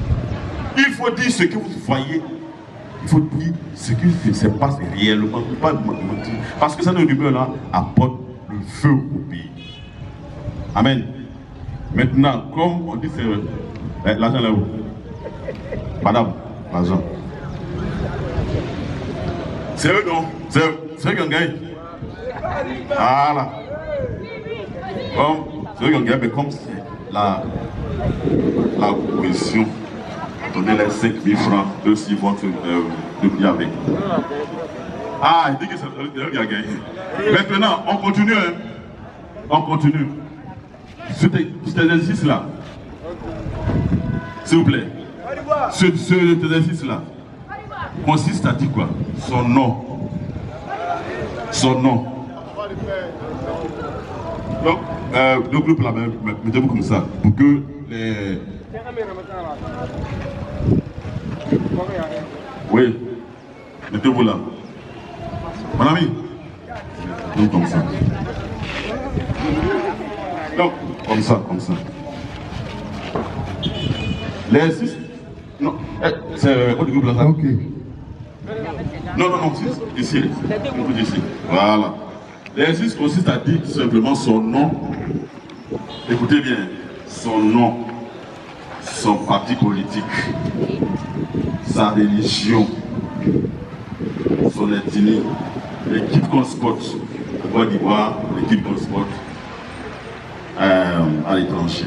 Il faut dire ce que vous voyez. Il faut dire ce qui se passe réellement, pas mentir. Parce que cette rumeur-là apporte le feu au pays. Amen. Maintenant, comme on dit, c'est l'argent là-haut. Madame, l'argent. C'est eux non? C'est eux qui ont gagné. Voilà. C'est eux qui ont gagné, mais comme c'est la cohésion, donner les 5 000 francs, eux s'ils vont te donner avec. Ah, il dit que c'est eux qui ont gagné. Maintenant, on continue. Hein? On continue. Cet exercice-là, s'il vous plaît, cet exercice-là consiste à dire quoi? Son nom. Son nom. Donc, le groupe là, mettez-vous comme ça, pour que les... Oui, mettez-vous là. Mon ami, donc comme ça. Donc, comme ça, comme ça. Les 6... Non, c'est quoi du groupe là ça? Ok. Non, ici. Ici. Voilà. L'exercice consiste à dire tout simplement son nom. Écoutez bien, son nom, son parti politique, sa religion, son ethnie, l'équipe qu'on supporte en Côte d'Ivoire, l'équipe qu'on supporte à l'étranger.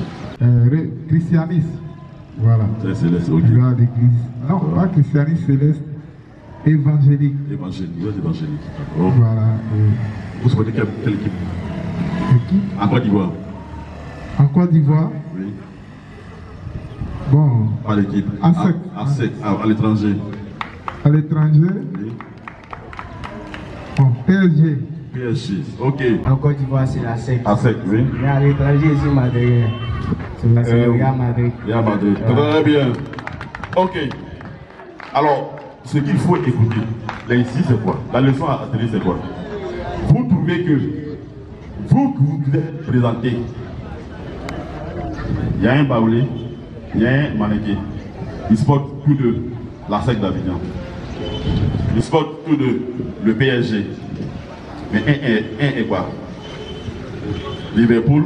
Christianisme. Voilà. C'est céleste, ok. Non, pas christianisme céleste. Évangélique. Évangélique, oui, évangélique. D'accord. Voilà. Vous supportez quelle équipe? En Côte d'Ivoire. En Côte d'Ivoire? Oui. Bon. Pas l'équipe. À l'étranger. À l'étranger? Oui. Bon, PSG. PSG, ok. En Côte d'Ivoire, c'est la SEC. À SEC, oui. Mais à l'étranger, c'est Madrid. C'est le Real Madrid. Real Madrid. Très bien. Ok. Alors, ce qu'il faut écouter, là ici c'est quoi? La leçon à atelier c'est quoi? Vous trouvez que vous que vous êtes présenté. Il y a un baoulé, il y a un mannequin. Ils supportent tous deux la SEC d'Avignon. Ils supportent tous deux le PSG. Mais un est quoi? Liverpool?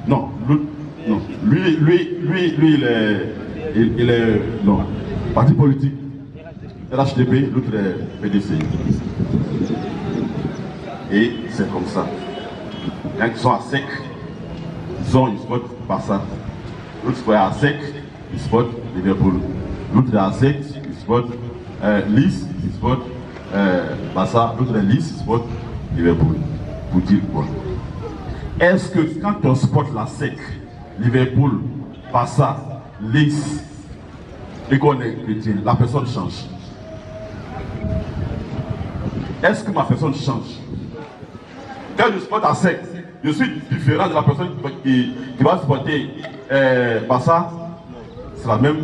Non, non. Lui il est non. Parti politique. RHDP, l'autre est PDC. Et c'est comme ça. Il y en a qui sont à sec, ils supportent Barça. L'autre est à sec, ils supportent Liverpool. L'autre est à sec, ils supportent Lys, ils supportent Barça. L'autre est Lys, ils supportent Liverpool. Pour dire quoi? Est-ce que quand on supporte la SEC, Liverpool, Barça, Lys, et qu'on est chrétien, la personne change? Est-ce que ma personne change? Quand je supporte la SEC, je suis différent de la personne qui va supporter Barça, c'est la même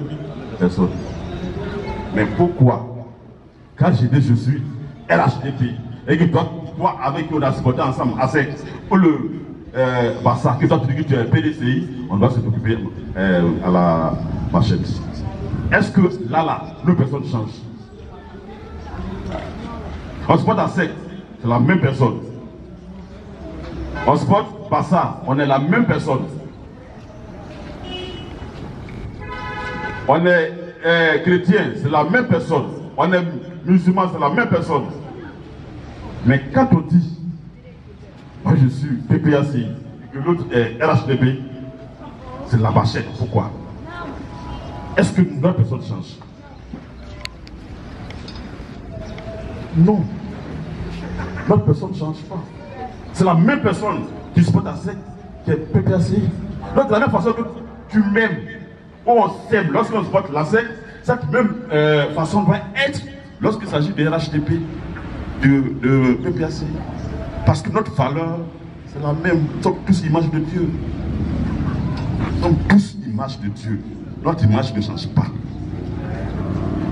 personne. Mais pourquoi, quand je dis je suis RHDP, et que toi avec qui on a supporté ensemble à SEC, ou le Barça, que toi tu dis que tu es PDCI, on doit se préoccuper à la machette. Est-ce que là, nos personnes changent? On supporte à SEC, c'est la même personne. On supporte Barça, on est la même personne. On est chrétien, c'est la même personne. On est musulman, c'est la même personne. Mais quand on dit, moi je suis PPACI, et que l'autre est RHDP, c'est la bâchette. Pourquoi? Est-ce que notre personne change? Non. Notre personne ne change pas. C'est la même personne qui supporte la SEC, qui est PPACI. Donc de la même façon que tu m'aimes, ou on s'aime lorsqu'on supporte la SEC, cette même façon doit être lorsqu'il s'agit de RHDP, de PPACI. Parce que notre valeur, c'est la même. Nous sommes tous image de Dieu. Nous sommes tous image de Dieu. Notre image ne change pas.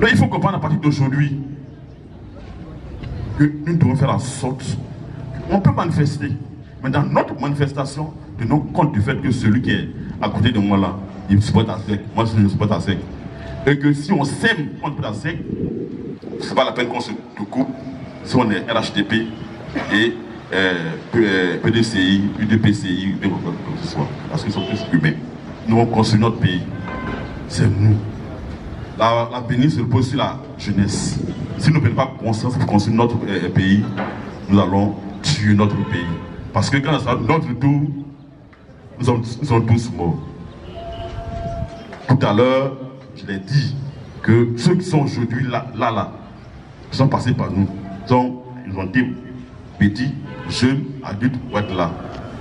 Donc il faut comprendre à partir d'aujourd'hui que nous devons faire en sorte qu'on peut manifester. Mais dans notre manifestation, tenons compte du fait que celui qui est à côté de moi là, il supporte la SEC, moi je supporte la SEC. Et que si on s'aime contre la SEC, c'est pas la peine qu'on se coupe si on est RHDP et PDCI, UDPCI, quoi que ce soit. Parce qu'ils sont tous humains. Nous on construit notre pays. C'est nous. La bénédiction se repose sur la jeunesse. Si nous ne prenons pas conscience pour construire notre pays, nous allons tuer notre pays. Parce que quand ça notre tour, nous sommes tous morts. Tout à l'heure, je l'ai dit que ceux qui sont aujourd'hui là, qui sont passés par nous, ils ont été petits, jeunes, adultes pour être là.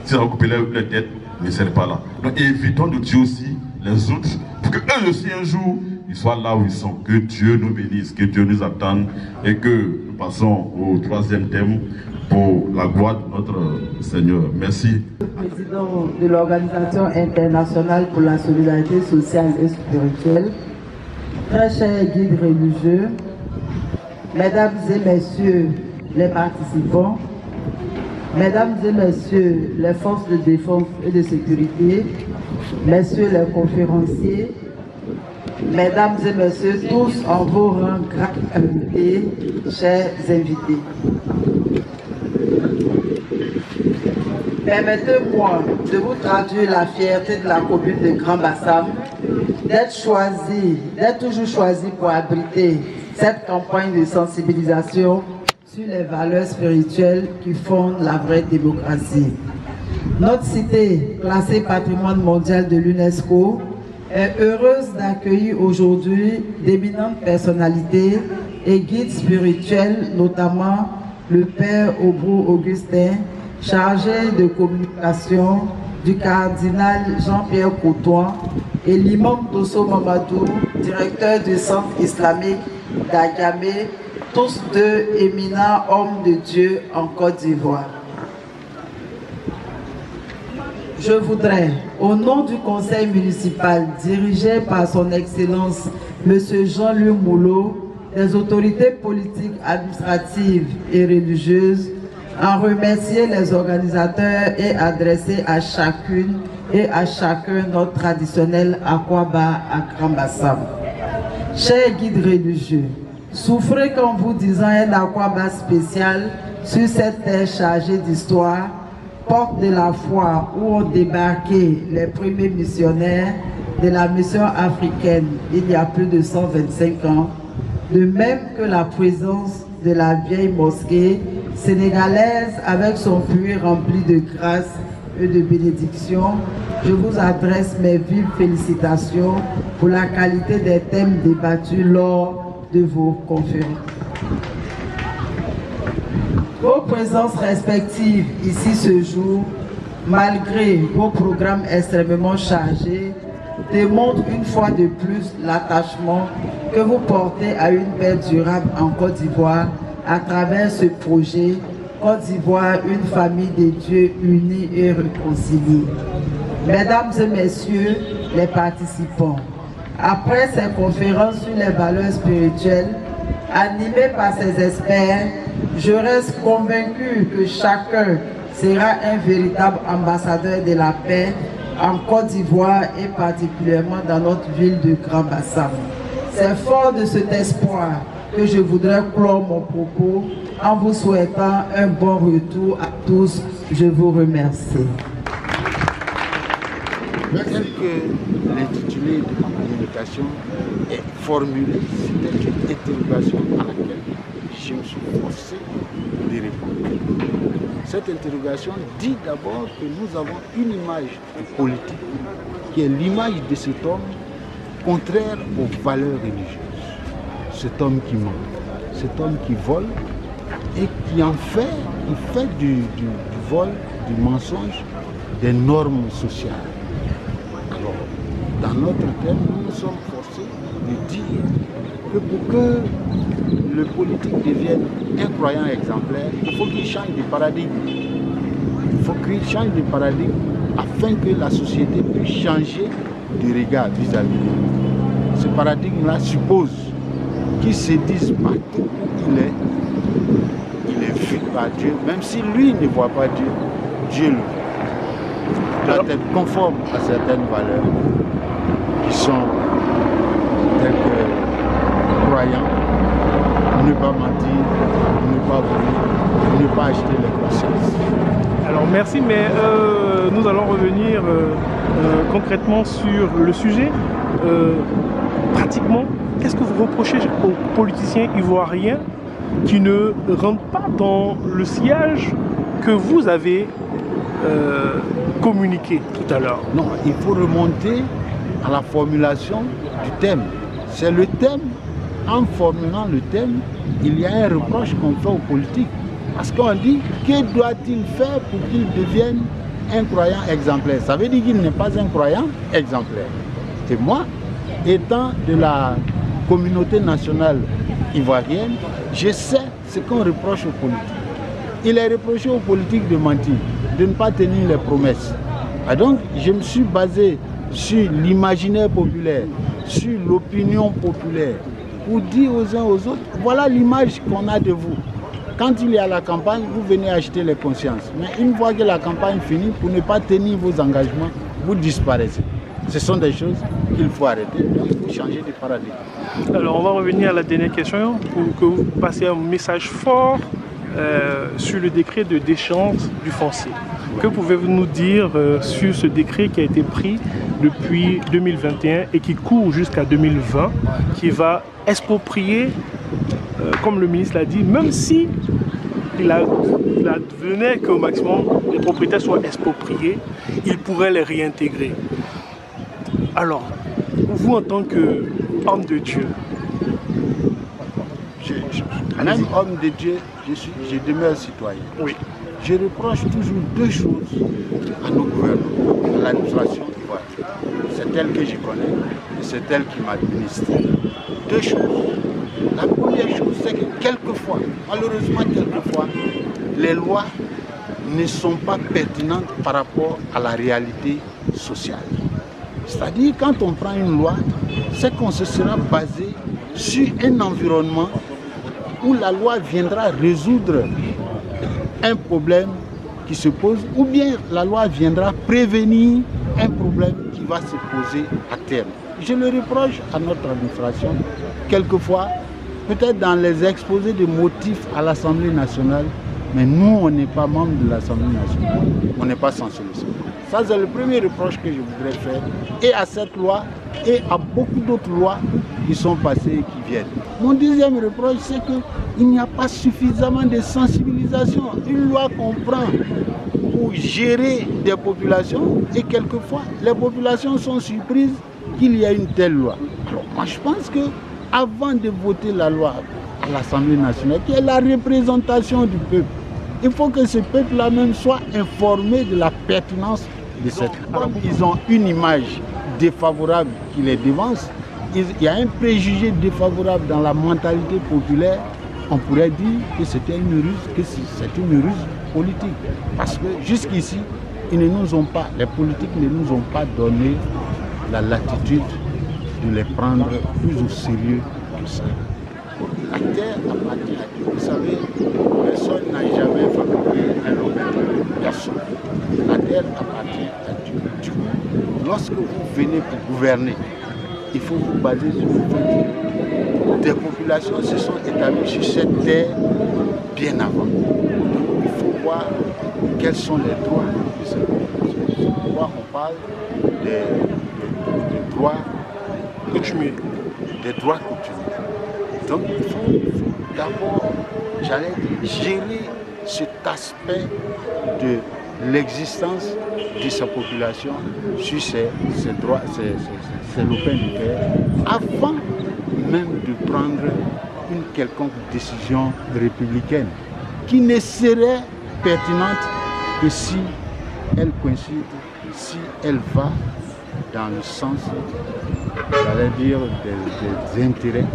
Si on a coupé leur tête, ils ne seraient pas là. Donc évitons de tuer aussi les autres, pour qu'eux aussi un jour, ils soient là où ils sont. Que Dieu nous bénisse, que Dieu nous attende et que nous passons au troisième thème pour la gloire de notre Seigneur. Merci. Président de l'Organisation internationale pour la solidarité sociale et spirituelle, très chers guides religieux, mesdames et messieurs les participants, mesdames et messieurs les forces de défense et de sécurité, messieurs les conférenciers, mesdames et messieurs tous en vos rangs et chers invités. Permettez-moi de vous traduire la fierté de la commune de Grand Bassam d'être toujours choisi pour abriter cette campagne de sensibilisation sur les valeurs spirituelles qui fondent la vraie démocratie. Notre cité, classée patrimoine mondial de l'UNESCO, est heureuse d'accueillir aujourd'hui d'éminentes personnalités et guides spirituels, notamment le Père Obrou Augustin, chargé de communication du cardinal Jean-Pierre Coutoin, et l'imam Dosso Mamadou, directeur du centre islamique d'Agamé, tous deux éminents hommes de Dieu en Côte d'Ivoire. Je voudrais, au nom du conseil municipal dirigé par son Excellence M. Jean-Louis Moulot, des autorités politiques, administratives et religieuses, en remercier les organisateurs et adresser à chacune et à chacun notre traditionnel Akwaba à Grand Bassam. Chers guides religieux, souffrez qu'en vous disant un Akwaba spécial sur cette terre chargée d'histoire, porte de la foi où ont débarqué les premiers missionnaires de la mission africaine il y a plus de 125 ans, de même que la présence de la vieille mosquée sénégalaise avec son puits rempli de grâce et de bénédictions, je vous adresse mes vives félicitations pour la qualité des thèmes débattus lors de vos conférences. Vos présences respectives ici ce jour, malgré vos programmes extrêmement chargés, démontrent une fois de plus l'attachement que vous portez à une paix durable en Côte d'Ivoire à travers ce projet Côte d'Ivoire, une famille de dieux unis et réconciliés. Mesdames et messieurs les participants, après ces conférences sur les valeurs spirituelles, animées par ces experts, je reste convaincu que chacun sera un véritable ambassadeur de la paix en Côte d'Ivoire et particulièrement dans notre ville de Grand Bassam. C'est fort de cet espoir que je voudrais clore mon propos en vous souhaitant un bon retour à tous. Je vous remercie. Tel que l'intitulé de ma communication est formulé, c'était une interrogation à laquelle je me suis forcé de répondre. Cette interrogation dit d'abord que nous avons une image politique qui est l'image de cet homme contraire aux valeurs religieuses. Cet homme qui ment, cet homme qui vole et qui en fait, il fait du vol, du mensonge, des normes sociales. Alors, dans notre thème, nous sommes forcés de dire que pour que le politique devienne un croyant exemplaire, il faut qu'il change de paradigme. Il faut qu'il change de paradigme afin que la société puisse changer de regard vis-à-vis de lui. Ce paradigme-là suppose qu'il se dise partout où il est vu par Dieu, même si lui ne voit pas Dieu, Dieu le voit. Il doit être conforme à certaines valeurs qui sont telles que croyants, ne pas mentir, ne pas voler, ne pas acheter les consciences. Alors merci, mais nous allons revenir concrètement sur le sujet. Pratiquement, qu'est-ce que vous reprochez aux politiciens ivoiriens qui ne rentrent pas dans le sillage que vous avez communiqué tout à l'heure? Non, il faut remonter à la formulation du thème. C'est le thème. En formulant le thème, il y a un reproche qu'on fait aux politiques. Parce qu'on dit, que doit-il faire pour qu'il devienne un croyant exemplaire? Ça veut dire qu'il n'est pas un croyant exemplaire. Et moi, étant de la communauté nationale ivoirienne, je sais ce qu'on reproche aux politiques. Il est reproché aux politiques de mentir, de ne pas tenir les promesses. Et donc, je me suis basé sur l'imaginaire populaire, sur l'opinion populaire, pour dire aux uns aux autres, voilà l'image qu'on a de vous. Quand il y a la campagne, vous venez acheter les consciences. Mais une fois que la campagne finit, pour ne pas tenir vos engagements, vous disparaissez. Ce sont des choses qu'il faut arrêter, donc il faut changer de paradigme. Alors on va revenir à la dernière question pour que vous passiez un message fort sur le décret de déchéance du foncier. Que pouvez-vous nous dire sur ce décret qui a été pris depuis 2021 et qui court jusqu'à 2020, qui va exproprier, comme le ministre l'a dit, même si il advenait qu'au maximum les propriétaires soient expropriés, il pourrait les réintégrer. Alors, vous en tant qu'homme de Dieu, même homme de Dieu, je demeure citoyen. Oui. Je reproche toujours deux choses à nos gouvernements, à l'administration ivoirienne. C'est elle que je connais et c'est elle qui m'administre. Deux choses. La première chose, c'est que quelquefois, malheureusement quelquefois, les lois ne sont pas pertinentes par rapport à la réalité sociale. C'est-à-dire, quand on prend une loi, c'est qu'on se sera basé sur un environnement où la loi viendra résoudre un problème qui se pose, ou bien la loi viendra prévenir un problème qui va se poser à terme. Je le reproche à notre administration, quelquefois, peut-être dans les exposés de motifs à l'Assemblée nationale, mais nous, on n'est pas membre de l'Assemblée nationale, on n'est pas censé le savoir. Ça, c'est le premier reproche que je voudrais faire, et à cette loi, et à beaucoup d'autres lois qui sont passées et qui viennent. Mon deuxième reproche, c'est qu'il n'y a pas suffisamment de sensibilisation. Une loi qu'on prend pour gérer des populations, et quelquefois, les populations sont surprises qu'il y a une telle loi. Alors, moi, je pense que avant de voter la loi à l'Assemblée nationale, qui est la représentation du peuple, il faut que ce peuple-là même soit informé de la pertinence de cette loi. Ils ont une image défavorable qui les dévance. Il y a un préjugé défavorable dans la mentalité populaire. On pourrait dire que c'était une ruse, que c'est une ruse politique. Parce que jusqu'ici, ils ne nous ont pas, les politiques ne nous ont pas donné la latitude de les prendre plus au sérieux que ça. La terre appartient à Dieu. Vous savez, personne n'a jamais fabriqué un lopin. Personne. La terre appartient à Dieu. Du coup, lorsque vous venez pour gouverner, il faut vous baser sur le fait que des populations se sont établies sur cette terre bien avant. Donc, il faut voir quels sont les droits de cette population. Pourquoi on parle des droits coutumiers. Des droits coutumiers. Donc il faut d'abord, j'allais dire, gérer cet aspect de l'existence de sa population sur ses droits, ses lopins de terre, avant même de prendre une quelconque décision républicaine qui ne serait pertinente que si elle coïncide, si elle va dans le sens, j'allais dire, des intérêts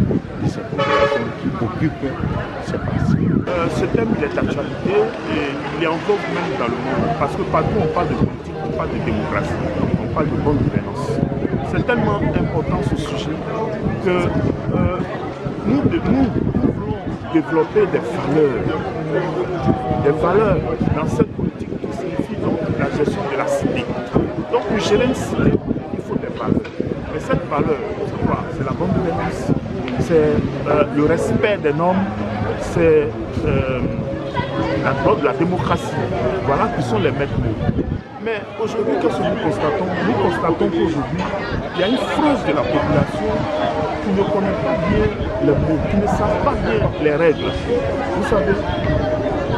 de ces populations qui occupent ces parties. Ce thème il est d'actualité et il est encore même dans le monde. Parce que partout on parle de politique, on parle de démocratie, on parle de bonne gouvernance. C'est tellement important ce sujet que nous voulons développer des valeurs dans cette politique qui signifie donc la gestion de la cité. Donc pour gérer une cité, il faut des valeurs. Mais cette valeur, c'est quoi? C'est la bonne gouvernance, c'est le respect des normes, c'est la démocratie. Voilà qui sont les maîtres mots. Mais aujourd'hui, qu'est-ce que nous constatons? Nous constatons qu'aujourd'hui, il y a une frange de la population qui ne connaît pas bien les mots, qui ne savent pas bien les règles. Vous savez,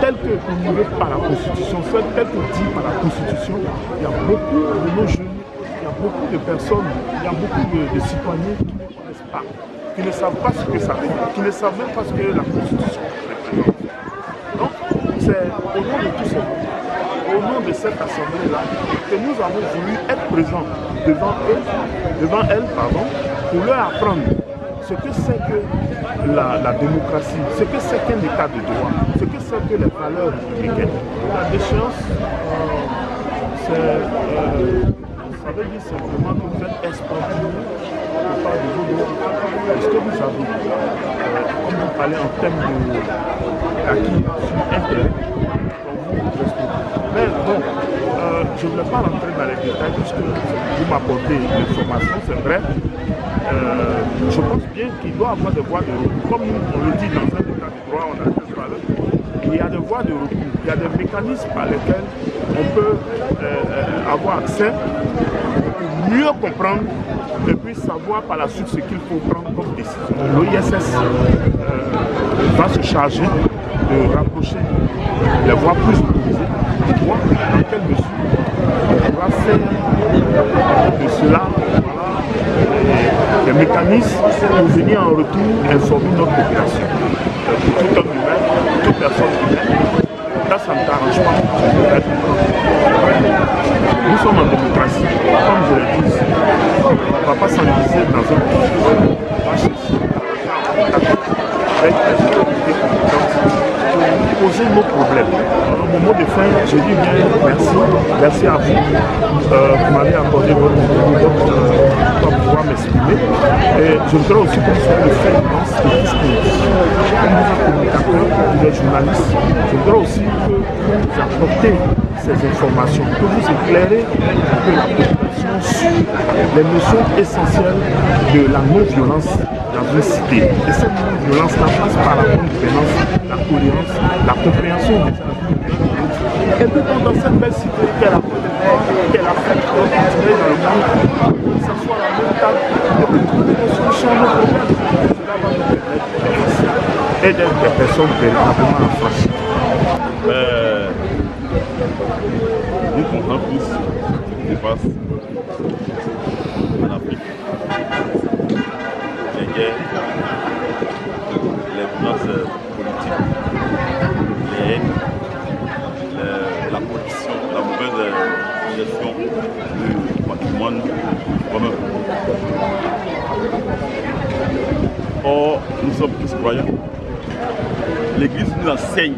tel que formulé par la Constitution, tel que dit par la Constitution, il y a beaucoup de nos jeunes, il y a beaucoup de personnes, il y a beaucoup de citoyens qui ne connaissent pas, qui ne savent pas ce que ça veut dire, qui ne savent même pas ce que la Constitution représente. Donc, c'est au nom de tout ça, au nom de cette assemblée-là, que nous avons voulu être présents devant elle, pour leur apprendre ce que c'est que la démocratie, ce que c'est qu'un état de droit, ce que c'est que les valeurs républicaines. La déchéance, ça veut dire simplement que vous êtes expatrié par de vos droits. Est-ce que vous avez, comme vous parlez en termes d'acquis sur intérêt, vous respectez. Mais bon, je ne voulais pas rentrer dans les détails puisque vous m'apportez l'information, c'est vrai. Je pense bien qu'il doit y avoir des voies de recours. Comme on le dit dans un état de droit, on a dit tout à l'heure, il y a des voies de recours, il y a des mécanismes par lesquels on peut avoir accès pour mieux comprendre et puis savoir par la suite ce qu'il faut prendre comme décision. L'OISS va se charger de rapprocher les voies plus autorisées, voir dans quelle mesure on va faire de cela des mécanismes pour venir en retour informer notre population. Pour tout homme humain, pour toute personne humaine, là ça ne t'arrange pas. Nous sommes en démocratie, comme je l'ai dit, on ne va pas s'enliser dans un projet. On va chercher avec les autorités compétentes poser nos problèmes. Au moment de fin, je dis bien merci. Merci à vous. Vous m'avez accordé votre pour pouvoir m'exprimer. Et je voudrais aussi que vous soyez le fer de lance de tout ce que comme vous êtes communicateur, vous êtes journaliste, je voudrais aussi que vous apportez ces informations, que vous éclairez que la population sur les notions essentielles de la non-violence dans une cité. Et cette non-violence passe par la non-violence, la tolérance, la compréhension des gens. Et puis dans cette belle cité qu'elle a fait continuer dans le monde, que ce soit la même table, et puis trouver des solutions à nos problèmes. Cela va nous permettre et d'être des personnes véritablement affranchies. Nous comprenons tous ce qui se passe en Afrique. Les guerres, les violences politiques, les haines, la pollution, la mauvaise gestion du patrimoine commun. Or, nous sommes tous croyants. L'Église nous enseigne.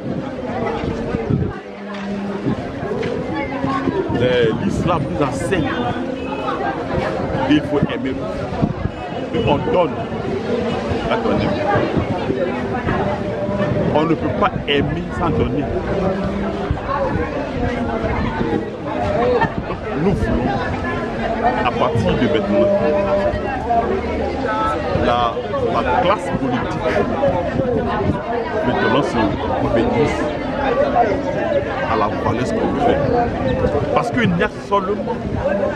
L'islam nous enseigne qu'il faut aimer. On donne à donner. On ne peut pas aimer sans donner. Nous voulons, à partir de maintenant, la classe politique maintenant se obéisse à la valeur spirituelle. Parce qu'il n'y a seulement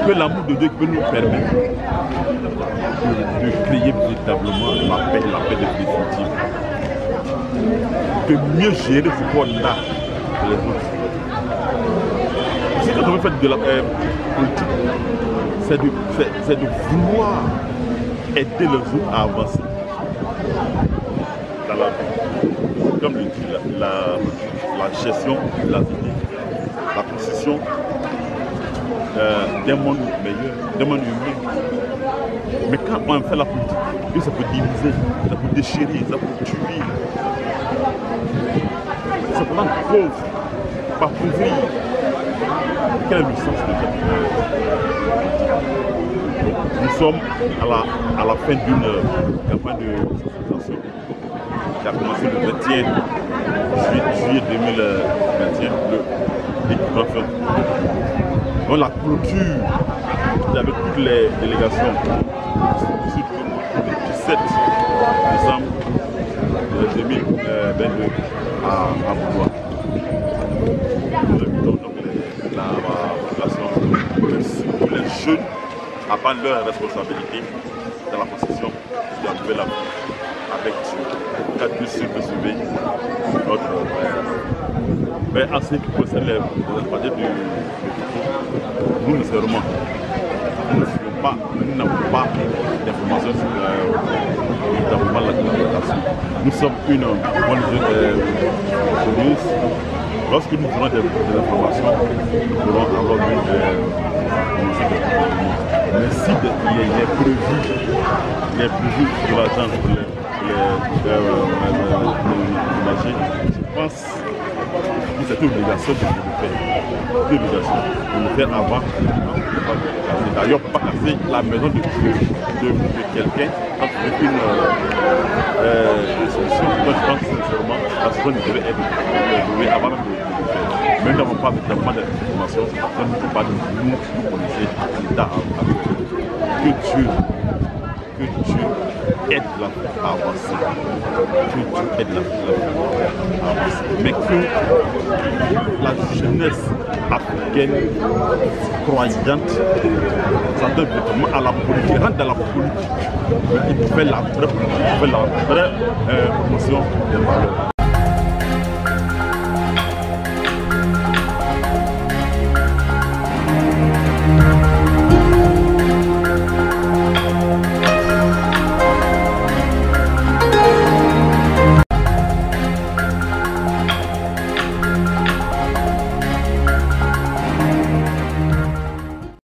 que l'amour de Dieu qui peut nous permettre de créer véritablement la paix définitive. De mieux gérer ce qu'on a que les autres. Si quand on veut faire de la politique, c'est de vouloir aider les autres à avancer dans la vie. Comme le dit la gestion de la vie, la construction d'un monde meilleur, d'un monde humain. Mais quand on fait la politique, ça peut diviser, ça peut déchirer, ça peut tuer. Ça peut rendre pauvre, pas couvrir. Quel est le sens de ça? Nous sommes à la fin d'une campagne de sensibilisation qui a commencé le 21 juillet 2021, le 20. Donc la clôture avec toutes les délégations le 17 décembre 2022 à Boulois. Nous invitons donc la population, tous les jeunes à prendre leurs responsabilités dans la possession de la nouvelle Afrique avec Dieu. Car Dieu seul peut sauver notre mais en ce qui concerne les parties du nous ne serons pas, nous n'avons pas d'informations sur la collaboration. Nous sommes une bonne jeune. Lorsque nous aurons des informations, nous pourrons avoir mais si il est prévu de l'argent pour les je pense que c'est une obligation de le faire. C'est une obligation de le faire avant. D'ailleurs, pas casser la maison de quelqu'un quand on fait une solution. Moi, je pense sincèrement que la solution devrait être jouée avant même de le faire. Mais nous n'avons pas d'informations, nous ne pouvons pas nous connaître l'État que Dieu aide l'Afrique à avancer. Que Dieu aide l'Afrique à avancer. Mais que la jeunesse africaine croyante s'adonne vraiment à la politique, rentre dans la politique. Il fait la vraie promotion des valeurs.